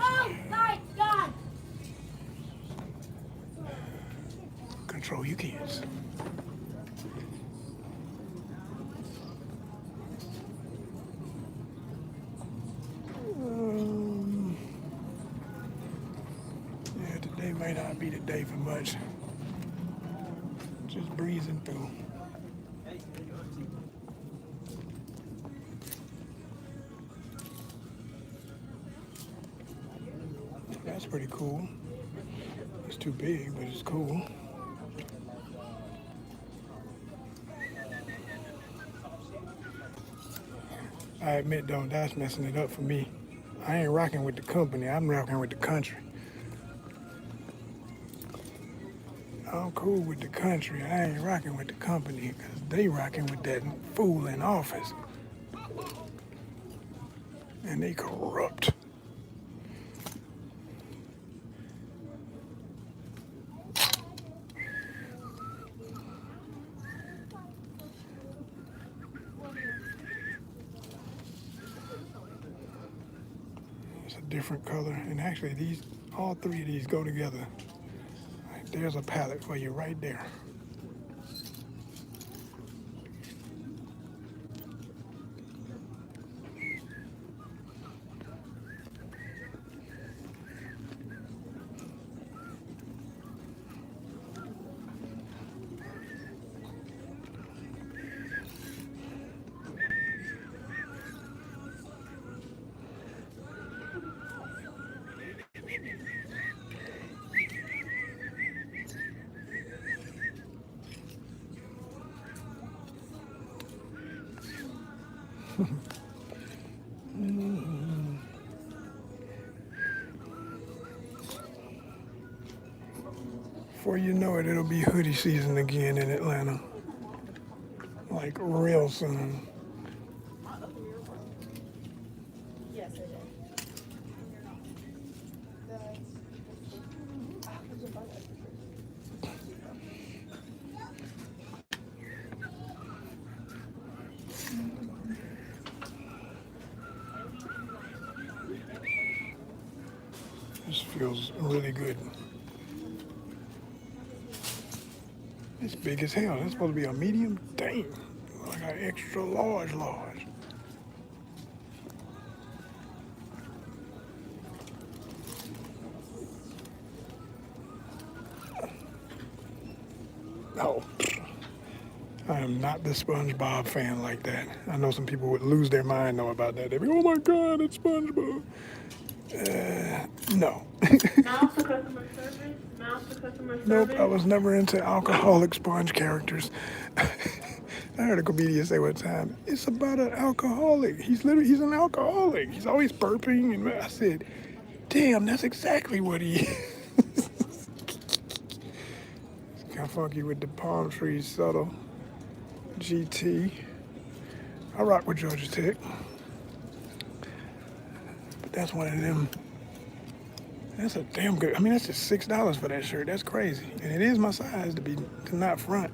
Oh my God! control your kids. Yeah, today might not be the day for much. Just breezing through. That's pretty cool. It's too big, but it's cool. I admit though, that's messing it up for me. I ain't rocking with the company, I'm rocking with the country. I'm cool with the country, I ain't rocking with the company because they rocking with that fool in office. And they corrupt. It's a different color, and actually all three of these go together. There's a palette for you right there. Before you know it, it'll be hoodie season again in Atlanta. Like real soon. Yes, it This feels really good. It's big as hell. That's supposed to be a medium? Dang. Like an extra large. Oh. I am not the SpongeBob fan like that. I know some people would lose their mind though about that. They'd be, oh my God, it's SpongeBob. No. Mouse to customer service. Mouse to customer service. Nope, I was never into alcoholic sponge characters. I heard a comedian say one time, it's about an alcoholic. He's an alcoholic. He's always burping. And I said, damn, that's exactly what he is. It's kind of funky with the palm trees subtle. GT. I rock with Georgia Tech. But that's one of them. That's a damn good. I mean, that's just $6 for that shirt. That's crazy, and it is my size to not front.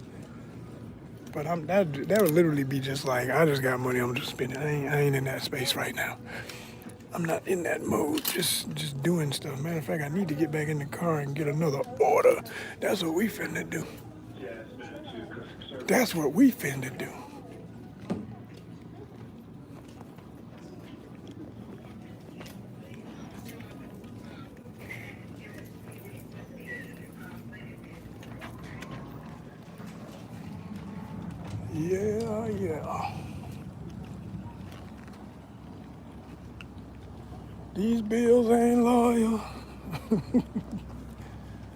But that would literally be just like I just got money. I'm just spending. I ain't in that space right now. I'm not in that mode. Just doing stuff. Matter of fact, I need to get back in the car and get another order. That's what we finna do. That's what we finna do. Yeah. These bills ain't loyal.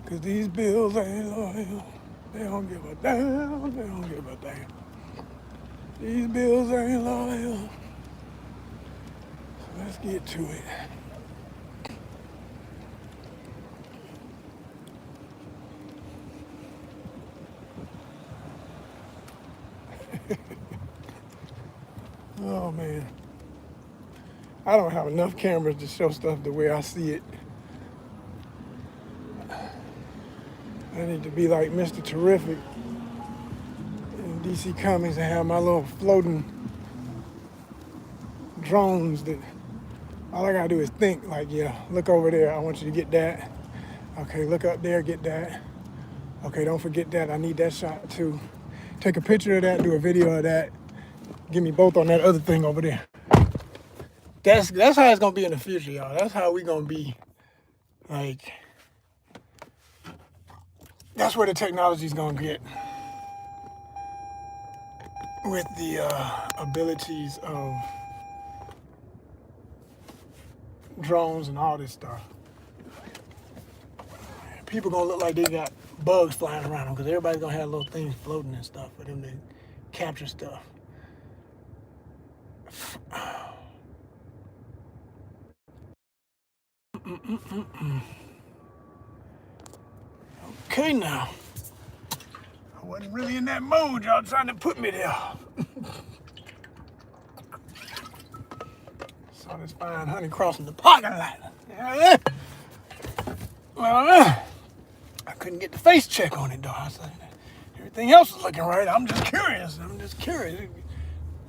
Cause these bills ain't loyal. They don't give a damn. They don't give a damn. These bills ain't loyal. So let's get to it. Oh man. I don't have enough cameras to show stuff the way I see it. I need to be like Mr. Terrific in DC Comics and have my little floating drones that all I gotta do is think like, yeah, look over there, I want you to get that. Okay, look up there, get that. Okay, don't forget that. I need that shot too. Take a picture of that, do a video of that. Give me both on that other thing over there. That's how it's gonna be in the future, y'all. That's how we gonna be. Like, that's where the technology's gonna get with the abilities of drones and all this stuff. People gonna look like they got bugs flying around them because everybody's gonna have little things floating and stuff for them to capture stuff. Okay, now. I wasn't really in that mood. Y'all trying to put me there. Saw this fine honey crossing the parking lot. Well, I couldn't get the face check on it, though. I said, everything else is looking right. I'm just curious.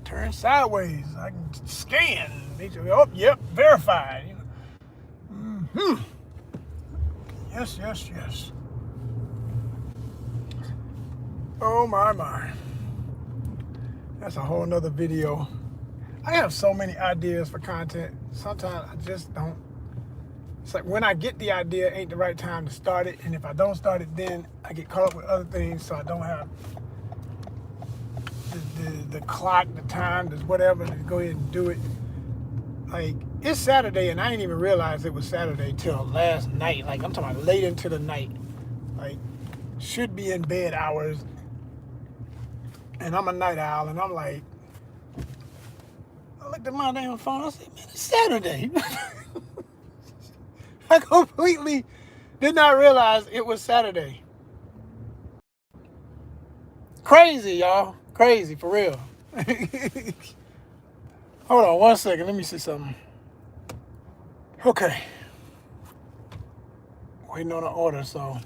Turn sideways. I can scan. They say, oh, yep, verified. You know. Mm-hmm. Yes. Oh, my. That's a whole nother video. I have so many ideas for content. Sometimes I just don't. It's like when I get the idea, ain't the right time to start it. And if I don't start it, then I get caught up with other things. So I don't have the clock, the time, the whatever to go ahead and do it. Like, it's Saturday and I didn't even realize it was Saturday till last night. Like, I'm talking about late into the night. Like, should be in bed hours. And I'm a night owl and I'm like, I looked at my damn phone. I said, man, it's Saturday. I completely did not realize it was Saturday. Crazy, y'all. Crazy, for real. Hold on 1 second. Let me see something. Okay. Waiting on an order, so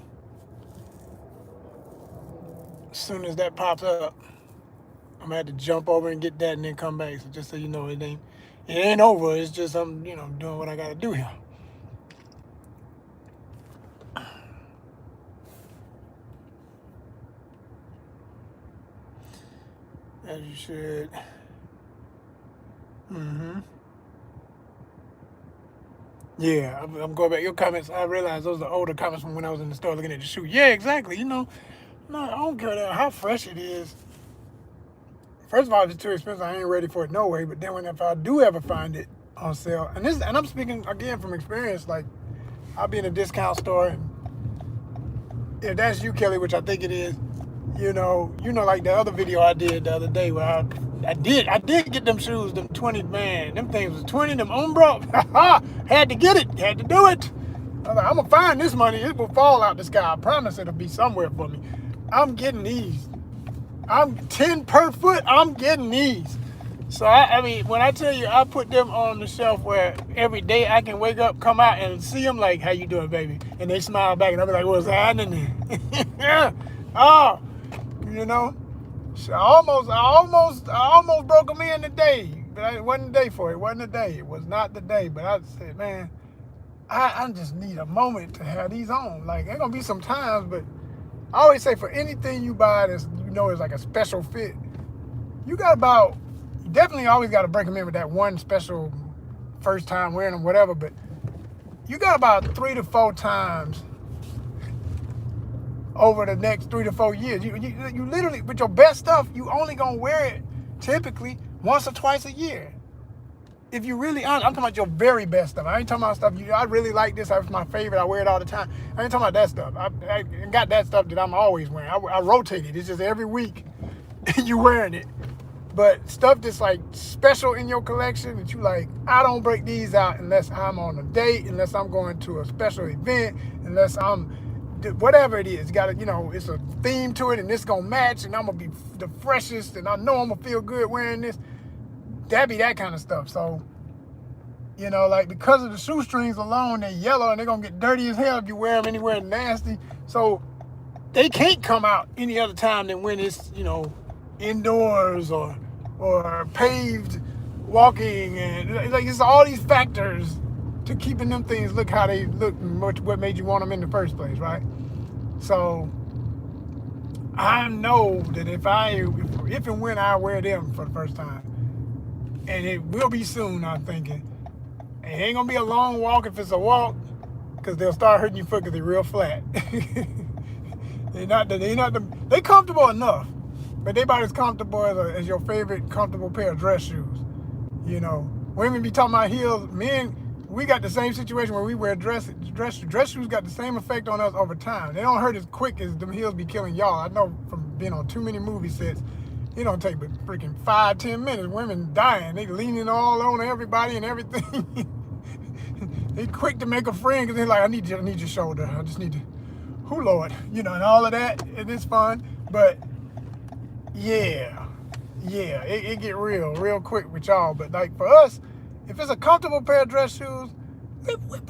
as soon as that pops up, I'm gonna have to jump over and get that and then come back. So just so you know, it ain't over. It's just I'm, doing what I gotta do here. As you should. Yeah, I'm going back. Your comments, I realize those are older comments from when I was in the store looking at the shoe. Yeah, exactly. No, I don't care how fresh it is. First of all, if it's too expensive, I ain't ready for it no way. But then if I do ever find it on sale, and I'm speaking again from experience, like I'll be in a discount store. And if that's you, Kelly, which I think it is, like the other video I did the other day where I did get them shoes, them 20, man, them things was 20, them Umbro. Had to get it, had to do it. I was like, I'm gonna find this money. It will fall out the sky. I promise it'll be somewhere for me. I'm getting these. I'm 10 per foot. I'm getting these. So I mean, when I tell you, I put them on the shelf where every day I can wake up, come out, and see them like, "How you doing, baby?" And they smile back, and I'll be like, "What's happening?" Oh, So I almost broke them in today, but it wasn't the day for it. It wasn't the day. It was not the day. But I said, man, I just need a moment to have these on. Like, there's gonna be some times, but I always say for anything you buy that's is like a special fit, you definitely always got to break them in with that one special first time wearing them, whatever. But you got about 3 to 4 times over the next 3 to 4 years. You literally, with your best stuff, you only gonna wear it typically once or twice a year. If you really, I'm talking about your very best stuff. I ain't talking about stuff I really like this. It's my favorite. I wear it all the time. I ain't talking about that stuff. I got that stuff that I'm always wearing. I rotate it. It's just every week you wearing it. But stuff that's like special in your collection that you like, I don't break these out unless I'm on a date, unless I'm going to a special event, unless I'm whatever it is. Got to, it's a theme to it and it's gonna match and I'm gonna be the freshest and I know I'm gonna feel good wearing this. That be that kind of stuff. So, like because of the shoestrings alone, they're yellow and they're gonna get dirty as hell if you wear them anywhere nasty. So they can't come out any other time than when it's, indoors or paved walking, and like it's all these factors to keeping them things look how they look and what made you want them in the first place, right? So I know that if and when I wear them for the first time, and it will be soon, I'm thinking, it ain't gonna be a long walk if it's a walk, because they'll start hurting your foot because they're real flat. They comfortable enough, but they about as comfortable as your favorite comfortable pair of dress shoes. You know, women be talking about heels. Men, we got the same situation where we wear dress shoes got the same effect on us over time. They don't hurt as quick as them heels be killing y'all. I know from being on too many movie sets, it don't take but freaking 5-10 minutes. Women dying. They leaning all on everybody and everything. They quick to make a friend because they're like, I need your shoulder. I just need to, who Lord, you know, and all of that. And it's fun, but yeah, it get real quick with y'all. But like for us, if it's a comfortable pair of dress shoes, we're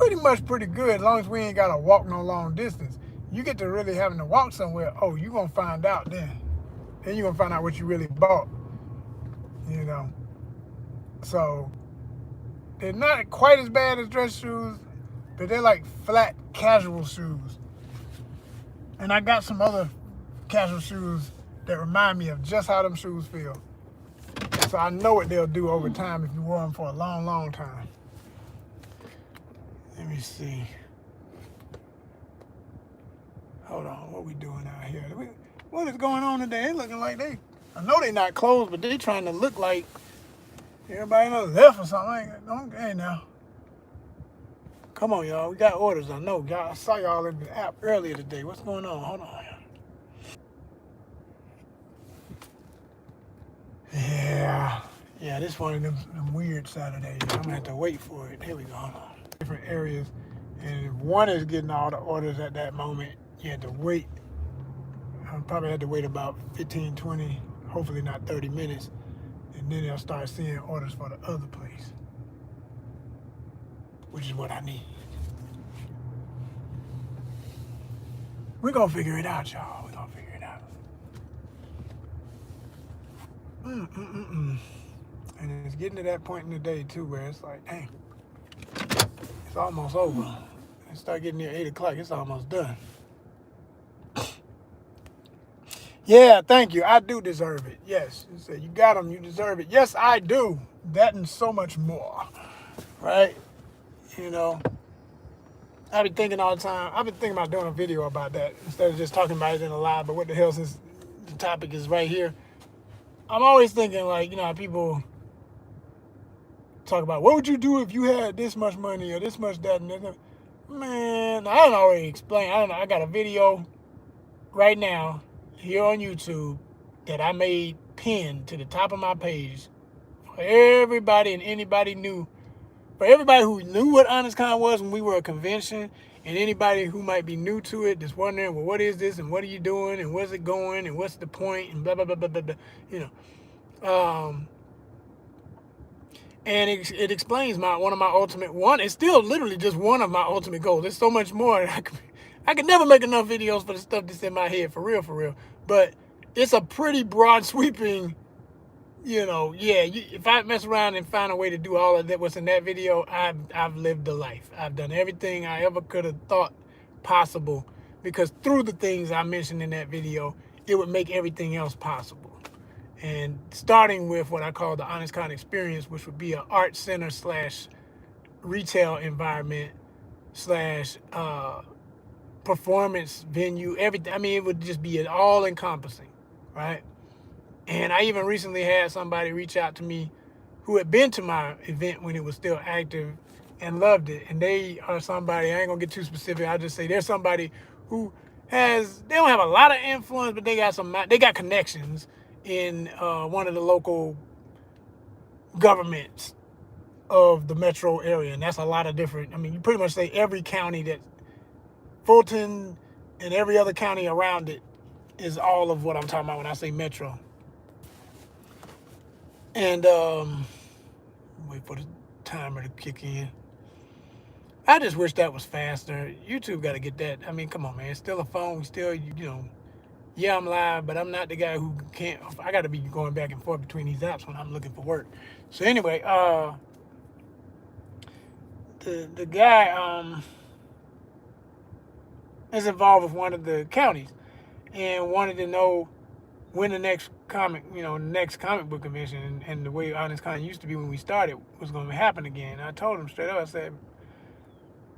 pretty good as long as we ain't gotta walk no long distance. You get to really having to walk somewhere, oh, you gonna find out then. Then you gonna find out what you really bought, you know. So they're not quite as bad as dress shoes, but they're like flat casual shoes. And I got some other casual shoes that remind me of just how them shoes feel. So I know what they'll do over time if you wear them for a long time. Let me see. Hold on, what we doing out here? What is going on today? They looking like I know they not closed, but they trying to look like everybody else left or something. Okay now. Come on, y'all. We got orders. I know. Y'all, I saw y'all in the app earlier today. What's going on? Hold on. Yeah, this one of them weird Saturdays. I'm gonna have to wait for it. Here we go. Hold on. Different areas, and if one is getting all the orders at that moment, you had to wait. I probably had to wait about 15, 20, hopefully not 30 minutes, and then they'll start seeing orders for the other place, which is what I need. We're gonna figure it out, y'all. We're gonna figure it out. And it's getting to that point in the day too where it's like, dang, it's almost over. It start getting near 8 o'clock, it's almost done. Yeah, thank you. I do deserve it. Yes. You said you got them, you deserve it. Yes, I do. That and so much more. Right? You know, I've been thinking all the time. I've been thinking about doing a video about that instead of just talking about it in a live. But what the hell, since the topic is right here, I'm always thinking, like, you know, how people talk about what would you do if you had this much money or this much that and this. Man, I don't already explain. I don't know. I got a video right now here on YouTube that I made pinned to the top of my page for everybody and anybody new. For everybody who knew what ONYXCON was when we were a convention, and anybody who might be new to it, just wondering, well, what is this and what are you doing and where's it going and what's the point and blah, blah, blah, blah, blah, blah, you know. And it explains one of my ultimate one. It's still literally just one of my ultimate goals. There's so much more. I could never make enough videos for the stuff that's in my head, for real. But it's a pretty broad sweeping, you know, yeah, if I mess around and find a way to do all of that, what's in that video, I've lived the life. I've done everything I ever could have thought possible, because through the things I mentioned in that video, it would make everything else possible. And starting with what I call the ONYXCON experience, which would be an art center / retail environment / performance venue, everything. I mean, it would just be an all encompassing, right? And I even recently had somebody reach out to me who had been to my event when it was still active and loved it. And they are somebody, I ain't gonna get too specific, I'll just say they're somebody who they don't have a lot of influence, but they got connections in one of the local governments of the metro area. And that's a lot of different, I mean, you pretty much say every county that Fulton and every other county around it is all of what I'm talking about when I say metro. And wait for the timer to kick in. I just wish that was faster. YouTube got to get that. I mean, come on, man. It's still a phone. Still, you know, yeah, I'm live, but I'm not the guy who can't. I got to be going back and forth between these apps when I'm looking for work. So anyway, the guy is involved with one of the counties. and wanted to know when the next next comic book convention and the way ONYXCON used to be when we started was going to happen again. I told him straight up, I said,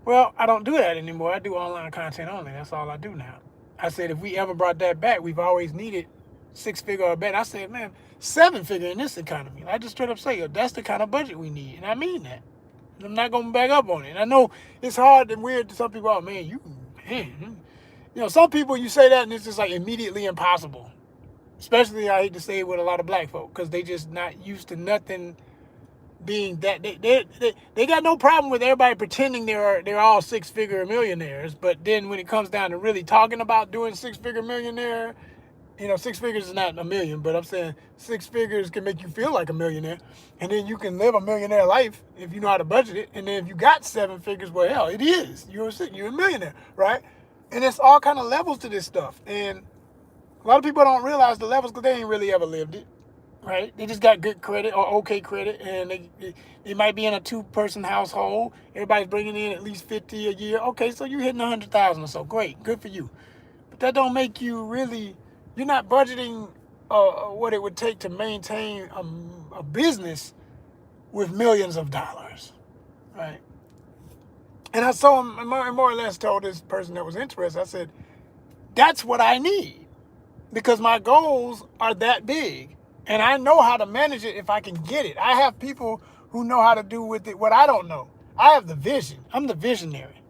well, I don't do that anymore. I do online content only. That's all I do now. I said, if we ever brought that back, we've always needed 6-figure or better. I said, man, 7-figure in this economy. I just straight up say, that's the kind of budget we need. And I mean that. I'm not going to back up on it. And I know it's hard and weird to some people. Oh, man, some people, you say that and it's just like immediately impossible. Especially, I hate to say it, with a lot of black folk, because they just not used to nothing being that. They got no problem with everybody pretending they're all 6-figure millionaires, but then when it comes down to really talking about doing 6-figure millionaire, 6 figures is not a million, but I'm saying 6 figures can make you feel like a millionaire, and then you can live a millionaire life if you know how to budget it. And then if you got 7 figures, well, hell, it is. You're a millionaire, right? And it's all kind of levels to this stuff, and a lot of people don't realize the levels because they ain't really ever lived it, right? They just got good credit or okay credit, and they might be in a 2-person household. Everybody's bringing in at least 50 a year. Okay, so you're hitting 100,000 or so. Great, good for you. But that don't make you really. You're not budgeting what it would take to maintain a business with millions of dollars, right? And I saw him, more or less told this person that was interested. I said, that's what I need. Because my goals are that big, and I know how to manage it if I can get it. I have people who know how to do with it what I don't know. I have the vision. I'm the visionary.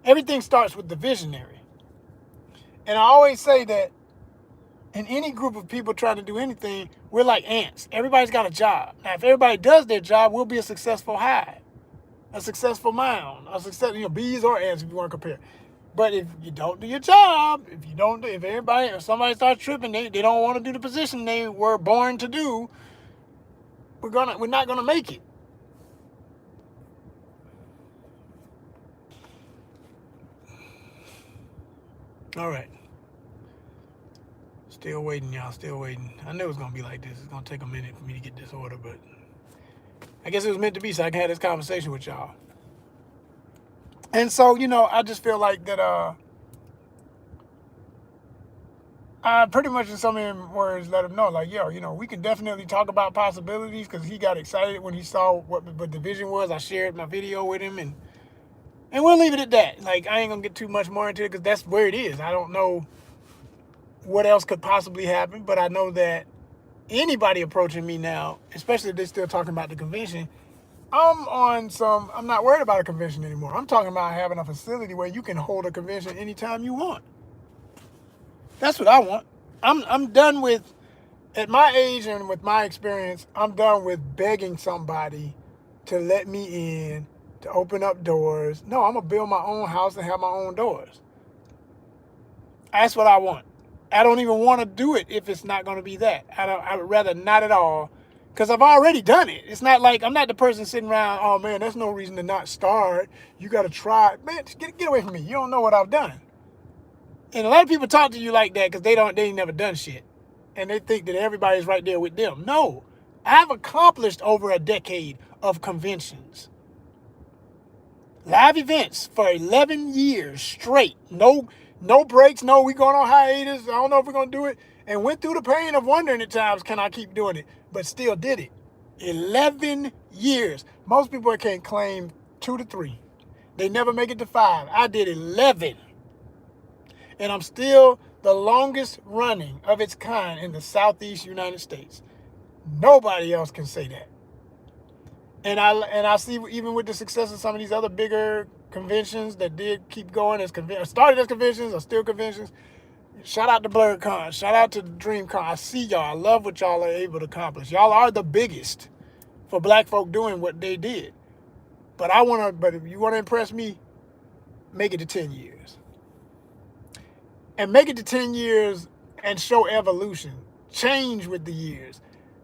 Everything starts with the visionary. And I always say that in any group of people trying to do anything, we're like ants. Everybody's got a job. Now, if everybody does their job, we'll be a successful hive, a successful mound, bees or ants if you want to compare. But if you don't do your job, if somebody starts tripping, they don't want to do the position they were born to do, we're not gonna make it. All right. Still waiting, y'all. Still waiting. I knew it was gonna be like this. It's gonna take a minute for me to get this order, but I guess it was meant to be so I can have this conversation with y'all. And so, I just feel like that I pretty much in so many words let him know, like, we can definitely talk about possibilities, because he got excited when he saw what the vision was. I shared my video with him, and we'll leave it at that. Like, I ain't going to get too much more into it because that's where it is. I don't know what else could possibly happen, but I know that anybody approaching me now, especially if they're still talking about the convention, I'm not worried about a convention anymore. I'm talking about having a facility where you can hold a convention anytime you want. That's what I want. I'm done with, at my age and with my experience, I'm done with begging somebody to let me in, to open up doors. No, I'm going to build my own house and have my own doors. That's what I want. I don't even want to do it if it's not going to be that. I would rather not at all, because I've already done it. It's not like I'm not the person sitting around, oh man, there's no reason to not start. You got to try. Man, get away from me. You don't know what I've done. And a lot of people talk to you like that because they ain't never done shit. And they think that everybody's right there with them. No, I've accomplished over a decade of conventions. Live events for 11 years straight. No breaks. No, we going on hiatus. I don't know if we're going to do it. And went through the pain of wondering at times, can I keep doing it? But still did it. 11 years. Most people can't claim 2 to 3. They never make it to 5. I did 11. And I'm still the longest running of its kind in the Southeast United States. Nobody else can say that. And I see, even with the success of some of these other bigger conventions that did keep going as started as conventions or still conventions. Shout out to BlurredCon. Shout out to DreamCon. I see y'all. I love what y'all are able to accomplish. Y'all are the biggest for black folk doing what they did. But if you want to impress me, make it to 10 years. And make it to 10 years and show evolution. Change with the years.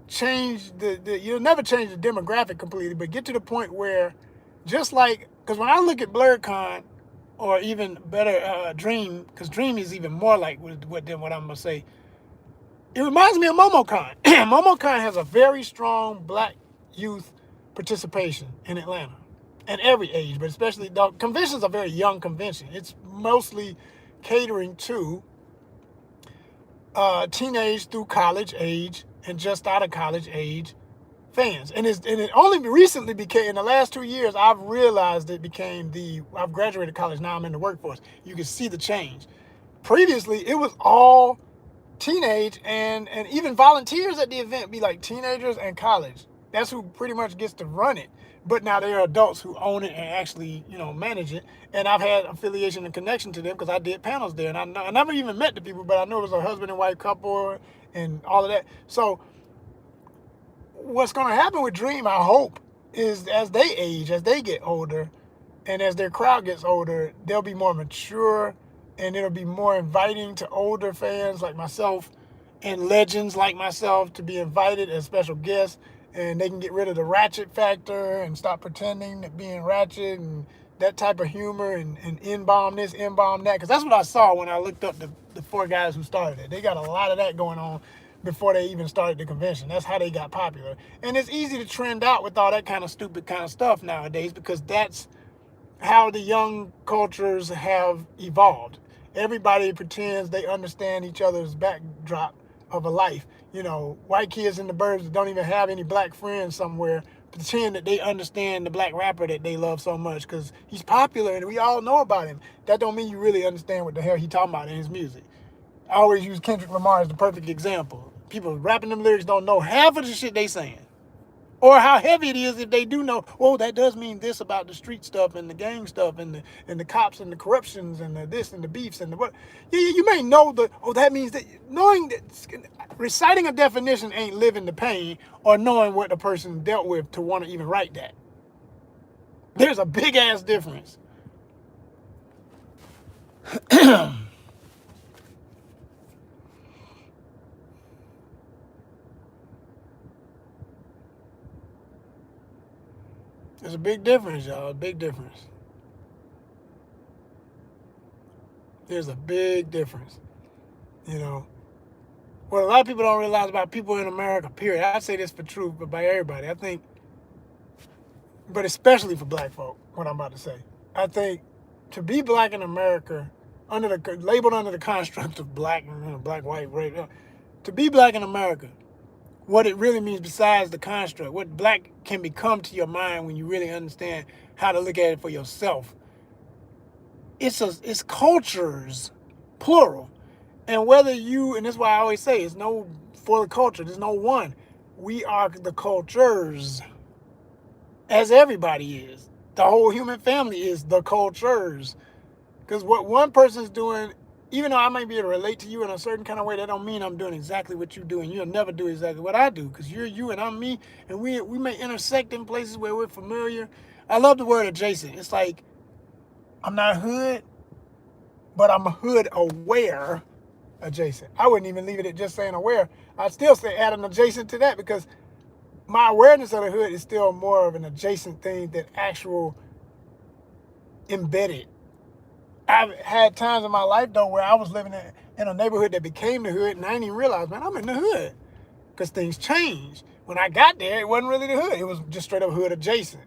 Change you'll never change the demographic completely, but get to the point where, just like, because when I look at BlurredCon, or even better, Dream, because Dream is even more like than what I'm going to say. It reminds me of MomoCon. MomoCon has a very strong black youth participation in Atlanta. And every age, but especially, the convention's a very young convention. It's mostly catering to teenage through college age and just out of college age fans. And it only recently became, in the last 2 years, I've realized it became I've graduated college, now I'm in the workforce. You can see the change. Previously, it was all teenage and even volunteers at the event be like teenagers and college. That's who pretty much gets to run it. But now there are adults who own it and actually, manage it. And I've had affiliation and connection to them because I did panels there. And I never even met the people, but I know it was a husband and wife couple and all of that. So what's going to happen with Dream, I hope, is as they age, as they get older, and as their crowd gets older, they'll be more mature and it'll be more inviting to older fans like myself and legends like myself to be invited as special guests. And they can get rid of the ratchet factor and stop pretending that being ratchet and that type of humor and in-bomb this, in-bomb that. Because that's what I saw when I looked up the 4 guys who started it. They got a lot of that going on before they even started the convention. That's how they got popular. And it's easy to trend out with all that kind of stupid kind of stuff nowadays because that's how the young cultures have evolved. Everybody pretends they understand each other's backdrop of a life. White kids in the burbs that don't even have any black friends somewhere pretend that they understand the black rapper that they love so much because he's popular and we all know about him. That don't mean you really understand what the hell he talking about in his music. I always use Kendrick Lamar as the perfect example. People rapping them lyrics don't know half of the shit they saying. Or how heavy it is if they do know, oh, that does mean this about the street stuff and the gang stuff and the cops and the corruptions and the this and the beefs and the what. You may know that means that knowing that reciting a definition ain't living the pain or knowing what the person dealt with to want to even write that. There's a big ass difference. There's a big difference, y'all. A big difference. There's a big difference. What a lot of people don't realize about people in America, period. I say this for truth, but by everybody. I think, but especially for black folk, what I'm about to say. I think to be black in America, labeled under the construct of black, black, white, race, to be black in America, what it really means besides the construct, what black can become to your mind when you really understand how to look at it for yourself. It's cultures, plural. And whether and that's why I always say, it's no for the culture, there's no one. We are the cultures, as everybody is. The whole human family is the cultures. Because what one person's doing, even though I might be able to relate to you in a certain kind of way, that don't mean I'm doing exactly what you do, and you'll never do exactly what I do, because you're you and I'm me, and we may intersect in places where we're familiar. I love the word adjacent. It's like, I'm not hood, but I'm hood aware adjacent. I wouldn't even leave it at just saying aware. I'd still say add an adjacent to that, because my awareness of the hood is still more of an adjacent thing than actual embedded. I've had times in my life, though, where I was living in a neighborhood that became the hood, and I didn't even realize, man, I'm in the hood, because things changed. When I got there, it wasn't really the hood. It was just straight up hood adjacent.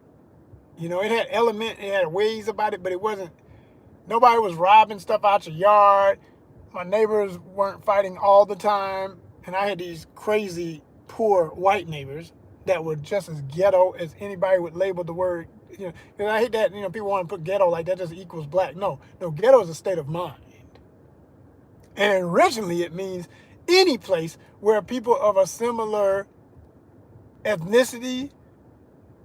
It had it had ways about it, but it wasn't, nobody was robbing stuff out your yard. My neighbors weren't fighting all the time, and I had these crazy, poor white neighbors that were just as ghetto as anybody would label the word. And I hate that, people want to put ghetto like that just equals black. No, ghetto is a state of mind. And originally it means any place where people of a similar ethnicity,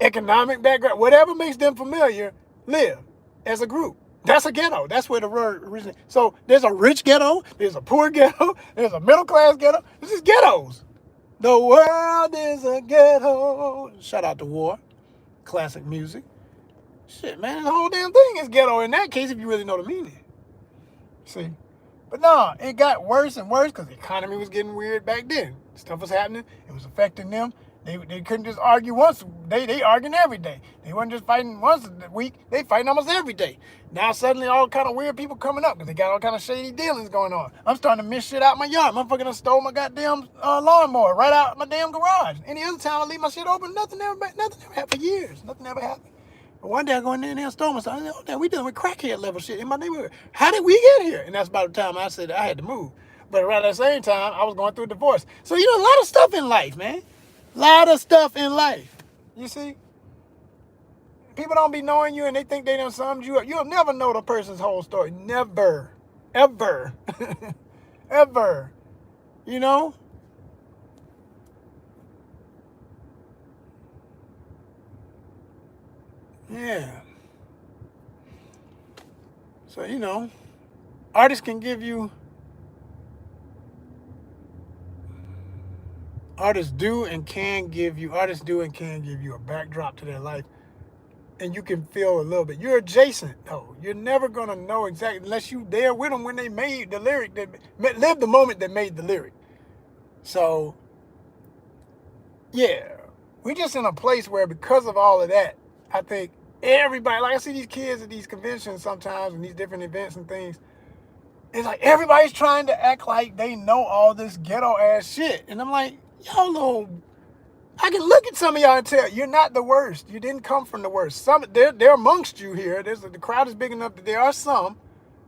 economic background, whatever makes them familiar, live as a group. That's a ghetto. That's where the word originates. So there's a rich ghetto, there's a poor ghetto, there's a middle class ghetto. This is ghettos. The world is a ghetto. Shout out to War. Classic music. Shit, man, the whole damn thing is ghetto in that case if you really know the meaning. See? But no, it got worse and worse because the economy was getting weird back then. Stuff was happening. It was affecting them. They couldn't just argue once. They arguing every day. They wasn't just fighting once a week. They fighting almost every day. Now suddenly all kind of weird people coming up because they got all kind of shady dealings going on. I'm starting to miss shit out my yard. Motherfucker done stole my goddamn lawnmower right out my damn garage. Any other time I leave my shit open, nothing ever happened for years. Nothing ever happened. But one day I go in there and they stole my stuff. I said, oh, damn, we dealing with crackhead level shit in my neighborhood. How did we get here? And that's about the time I said I had to move. But around the same time, I was going through a divorce. So, you know, a lot of stuff in life, man. A lot of stuff in life. You see? People don't be knowing you and they think they done summed you up. You'll never know the person's whole story. Never. Ever. Ever. You know? Yeah. So, you know, artists do and can give you a backdrop to their life. And you can feel a little bit. You're adjacent, though. You're never going to know exactly unless you there with them when they made the lyric, that lived the moment that made the lyric. So, yeah, we're just in a place where because of all of that, I think everybody, like I see these kids at these conventions sometimes and these different events and things, it's like everybody's trying to act like they know all this ghetto ass shit. And I'm like, y'all know, I can look at some of y'all and tell you're not the worst. You didn't come from the worst. Some they're amongst you here. The crowd is big enough that there are some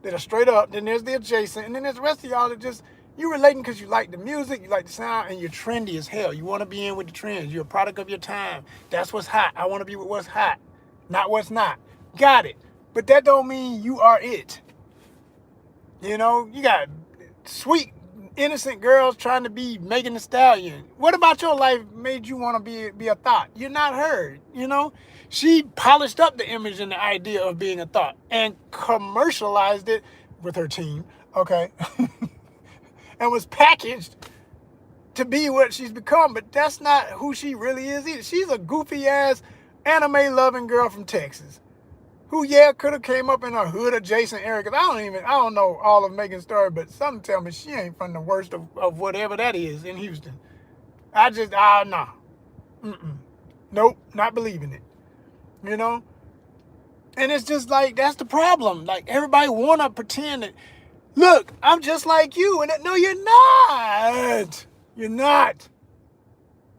that are straight up. Then there's the adjacent, and then there's the rest of y'all that just you relating because you like the music, you like the sound, and you're trendy as hell. You want to be in with the trends. You're a product of your time. That's what's hot. I want to be with what's hot, not what's not. Got it. But that don't mean you are it. You know, you got sweet, innocent girls trying to be Megan Thee Stallion. What about your life made you want to be a thought? You're not her, you know? She polished up the image and the idea of being a thought and commercialized it with her team, okay? And was packaged to be what she's become, but that's not who she really is either. She's a goofy-ass anime-loving girl from Texas who, yeah, could have came up in a hood-adjacent area. Because I don't know all of Megan's story, but something tell me she ain't from the worst of whatever that is in Houston. Nah. Nope, not believing it. You know? And it's just like, that's the problem. Like, everybody want to pretend that, look, I'm just like you. And no, you're not. You're not.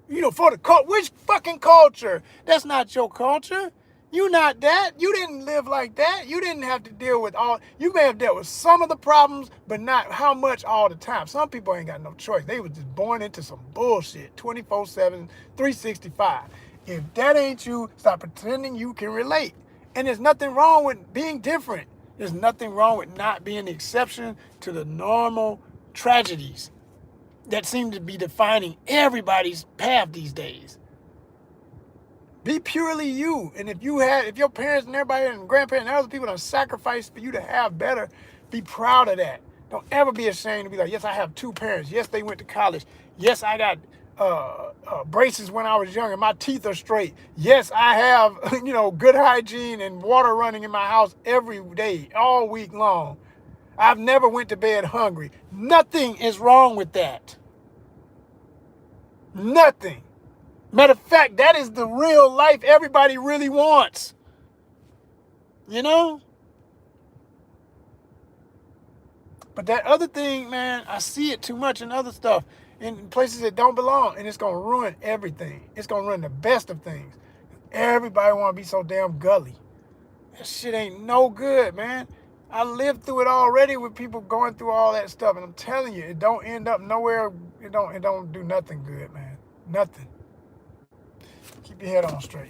You know, for the culture. Which fucking culture? That's not your culture. You not that. You didn't live like that. You didn't have to deal with all. You may have dealt with some of the problems, but not how much all the time. Some people ain't got no choice. They was just born into some bullshit 24/7, 365. If that ain't you, stop pretending you can relate. And there's nothing wrong with being different. There's nothing wrong with not being the exception to the normal tragedies that seem to be defining everybody's path these days. Be purely you. And if your parents and everybody and grandparents and other people have sacrificed for you to have better, be proud of that. Don't ever be ashamed to be like, yes, I have two parents. Yes, they went to college. Yes, I got braces when I was young and my teeth are straight. Yes, I have, good hygiene and water running in my house every day, all week long. I've never went to bed hungry. Nothing is wrong with that. Nothing. Matter of fact, that is the real life everybody really wants. You know? But that other thing, man, I see it too much in other stuff, in places that don't belong, and it's going to ruin everything. It's going to ruin the best of things. Everybody want to be so damn gully. That shit ain't no good, man. I lived through it already with people going through all that stuff, and I'm telling you, it don't end up nowhere. It don't do nothing good, man. Nothing. Keep your head on straight.